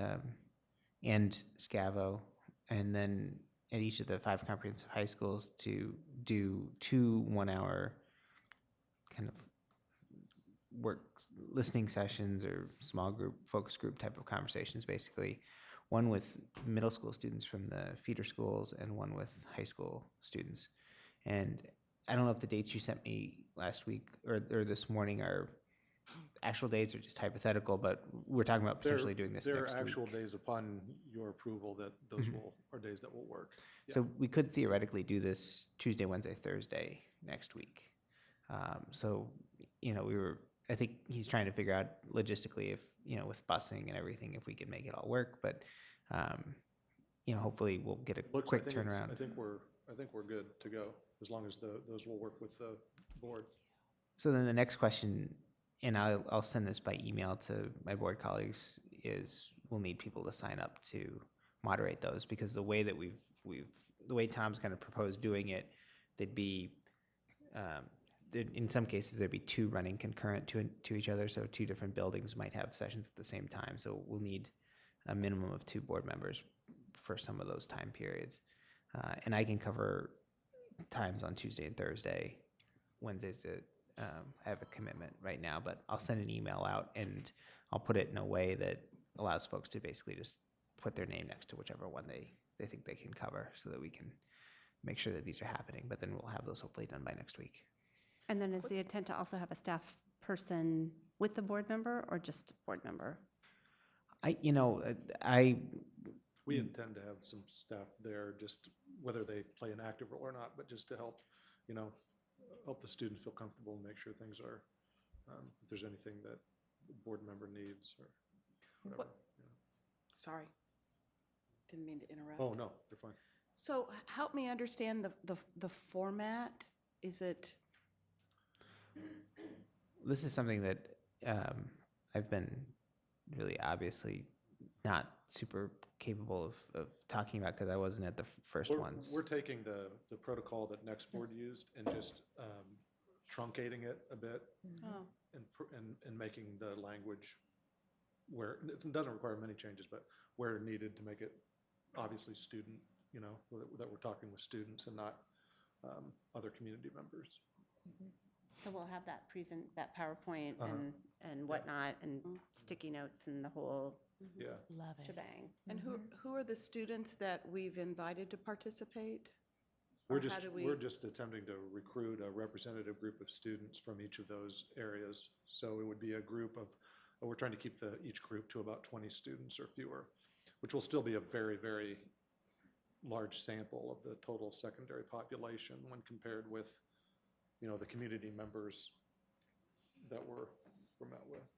and Scavo, and then at each of the 5 comprehensive high schools to do 2 1-hour kind of work listening sessions or small group, focus group type of conversations, basically, one with middle school students from the feeder schools and one with high school students. And I don't know if the dates you sent me last week or this morning are actual dates or just hypothetical, but we're talking about potentially doing this There next are actual week. days upon your approval that those are days that will work. Yeah. So we could theoretically do this Tuesday, Wednesday, Thursday next week. So, I think he's trying to figure out logistically if, with busing and everything, if we could make it all work, but, hopefully we'll get a quick turnaround. I think we're good to go, as long as those will work with the board. So then the next question, and I'll send this by email to my board colleagues, is we'll need people to sign up to moderate those, because the way that the way Tom's kind of proposed doing it, they'd be, in some cases, there'd be two running concurrent to each other, so two different buildings might have sessions at the same time, so we'll need a minimum of 2 board members for some of those time periods. And I can cover times on Tuesday and Thursday. Wednesdays I have a commitment right now, but I'll send an email out and I'll put it in a way that allows folks to basically just put their name next to whichever one they think they can cover, so that we can make sure that these are happening, but then we'll have those hopefully done by next week. And then is the intent to also have a staff person with the board member or just a board member? We intend to have some staff there, just whether they play an active role or not, but just to help, help the students feel comfortable and make sure things are, if there's anything that the board member needs or whatever. Sorry, didn't mean to interrupt. Oh, no, you're fine. So help me understand the format. Is it, This is something that I've been really obviously not super capable of talking about, because I wasn't at the first ones. We're taking the protocol that Next Board used and just truncating it a bit oh, and making the language where, it doesn't require many changes, but where needed to make it obviously student, that we're talking with students and not other community members. So we'll have that PowerPoint and whatnot, and sticky notes and the whole Yeah. Love it. shebang. and who are the students that we've invited to participate? We're Or how just, do we- we're just attempting to recruit a representative group of students from each of those areas. So it would be a group of, we're trying to keep each group to about 20 students or fewer, which will still be a very, very large sample of the total secondary population when compared with, the community members that we're met with.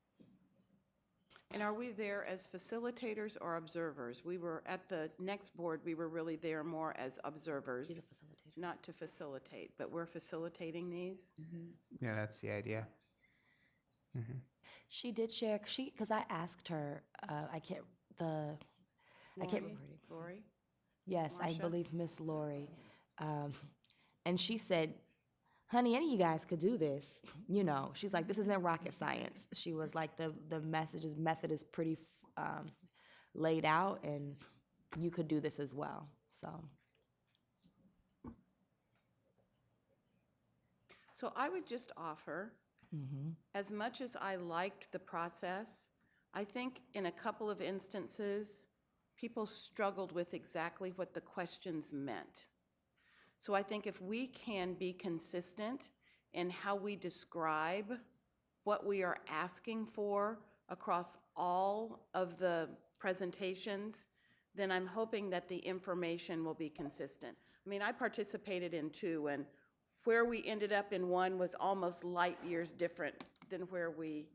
And are we there as facilitators or observers? We were at the next board, we were really there more as observers, She's a facilitator. not to facilitate, but we're facilitating these. Yeah, that's the idea. She did share, because I asked her, I can't remember her name. Lori? Yes, I Marcia? believe Miss Lori. And she said, honey, any of you guys could do this. She's like, this isn't rocket science. She was like, the method is pretty laid out, and you could do this as well. So I would just offer, as much as I liked the process, I think in a couple of instances, people struggled with exactly what the questions meant. So I think if we can be consistent in how we describe what we are asking for across all of the presentations, then I'm hoping that the information will be consistent. I mean, I participated in 2, and where we ended up in one was almost light years different than where we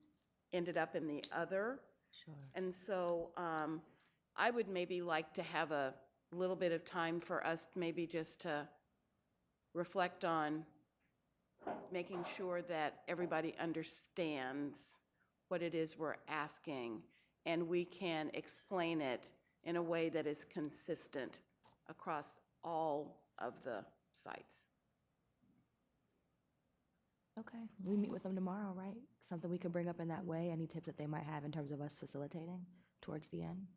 ended up in the other. Sure. And so I would maybe like to have a little bit of time for us maybe just to reflect on making sure that everybody understands what it is we're asking, and we can explain it in a way that is consistent across all of the sites. Okay, we meet with them tomorrow, right? Something we could bring up in that way, any tips that they might have in terms of us facilitating towards the end?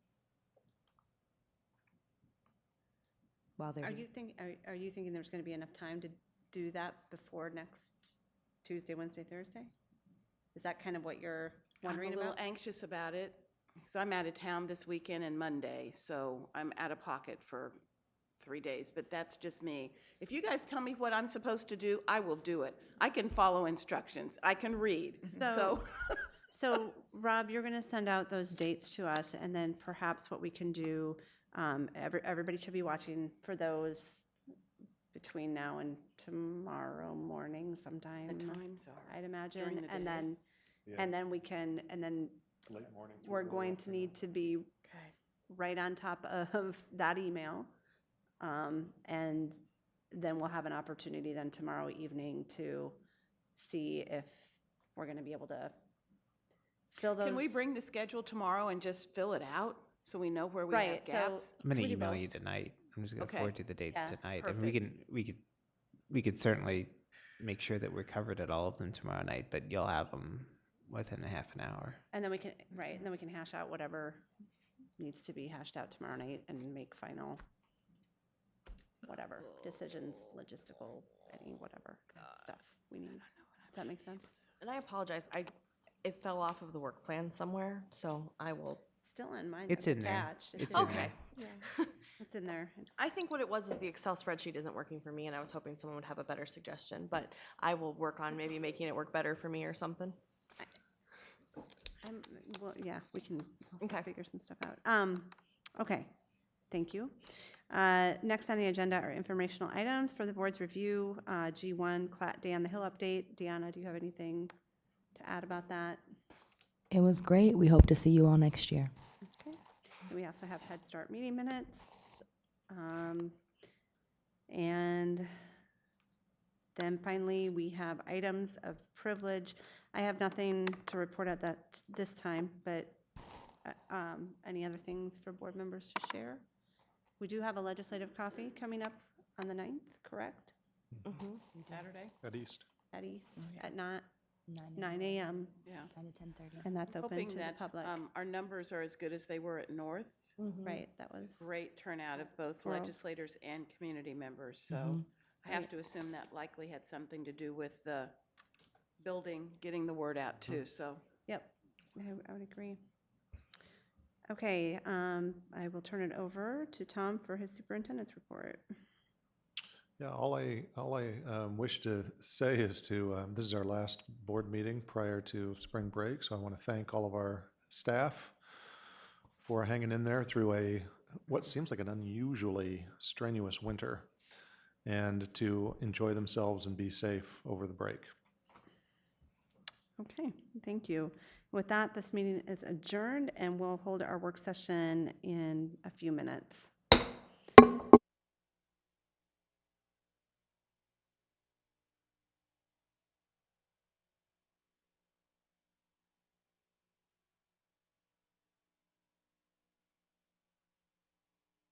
While they're Are here. you thinking there's going to be enough time to do that before next Tuesday, Wednesday, Thursday? Is that kind of what you're wondering I'm a little about? anxious about it. because I'm out of town this weekend and Monday, so I'm out of pocket for 3 days, but that's just me. If you guys tell me what I'm supposed to do, I will do it. I can follow instructions. I can read, so. So, Rob, you're going to send out those dates to us, and then perhaps what we can do, everybody should be watching for those between now and tomorrow morning sometime. The times are I'd imagine, during the and day. then, Yeah. and then we can, and then Late morning. to we're early going to afternoon. need to be right on top of that email. And then we'll have an opportunity then tomorrow evening to see if we're going to be able to fill those. Can we bring the schedule tomorrow and just fill it out so we know where we Right, have so gaps? I'm gonna Can we do email both? you tonight. I'm just gonna Okay. forward you the dates Yeah, tonight. And perfect. we could certainly make sure that we're covered at all of them tomorrow night, but you'll have them within a half an hour. And then we can, right, and then we can hash out whatever needs to be hashed out tomorrow night and make final, whatever, decisions, logistical, any whatever stuff we need. Does that make sense? And I apologize, it fell off of the work plan somewhere, so I will. Still in mine. It's that's in there. attached. It's in in there. there. It's in there. It's- I think what it was is the Excel spreadsheet isn't working for me, and I was hoping someone would have a better suggestion, but I will work on maybe making it work better for me or something. Well, yeah, we can also Okay. figure some stuff out. Okay, thank you. Next on the agenda are informational items for the board's review. G1, Clat Day on the Hill update. Deanna, do you have anything to add about that? It was great. We hope to see you all next year. Okay. And we also have Head Start meeting minutes. And then finally, we have items of privilege. I have nothing to report at this time, but any other things for board members to share? We do have a legislative coffee coming up on the 9th, correct? Saturday? At East. At East, at 9 a.m., Yeah. 9 to 10:30. and that's open Hoping to the that public. our numbers are as good as they were at North. Right, that was, Great turnout of both Well- legislators and community members, so I have to assume that likely had something to do with the building, getting the word out too, so. yep, I would agree. Okay, I will turn it over to Tom for his superintendent's report. Yeah, all I wish to say is this is our last board meeting prior to spring break, so I want to thank all of our staff for hanging in there through what seems like an unusually strenuous winter, and to enjoy themselves and be safe over the break. Okay, thank you. With that, this meeting is adjourned, and we'll hold our work session in a few minutes.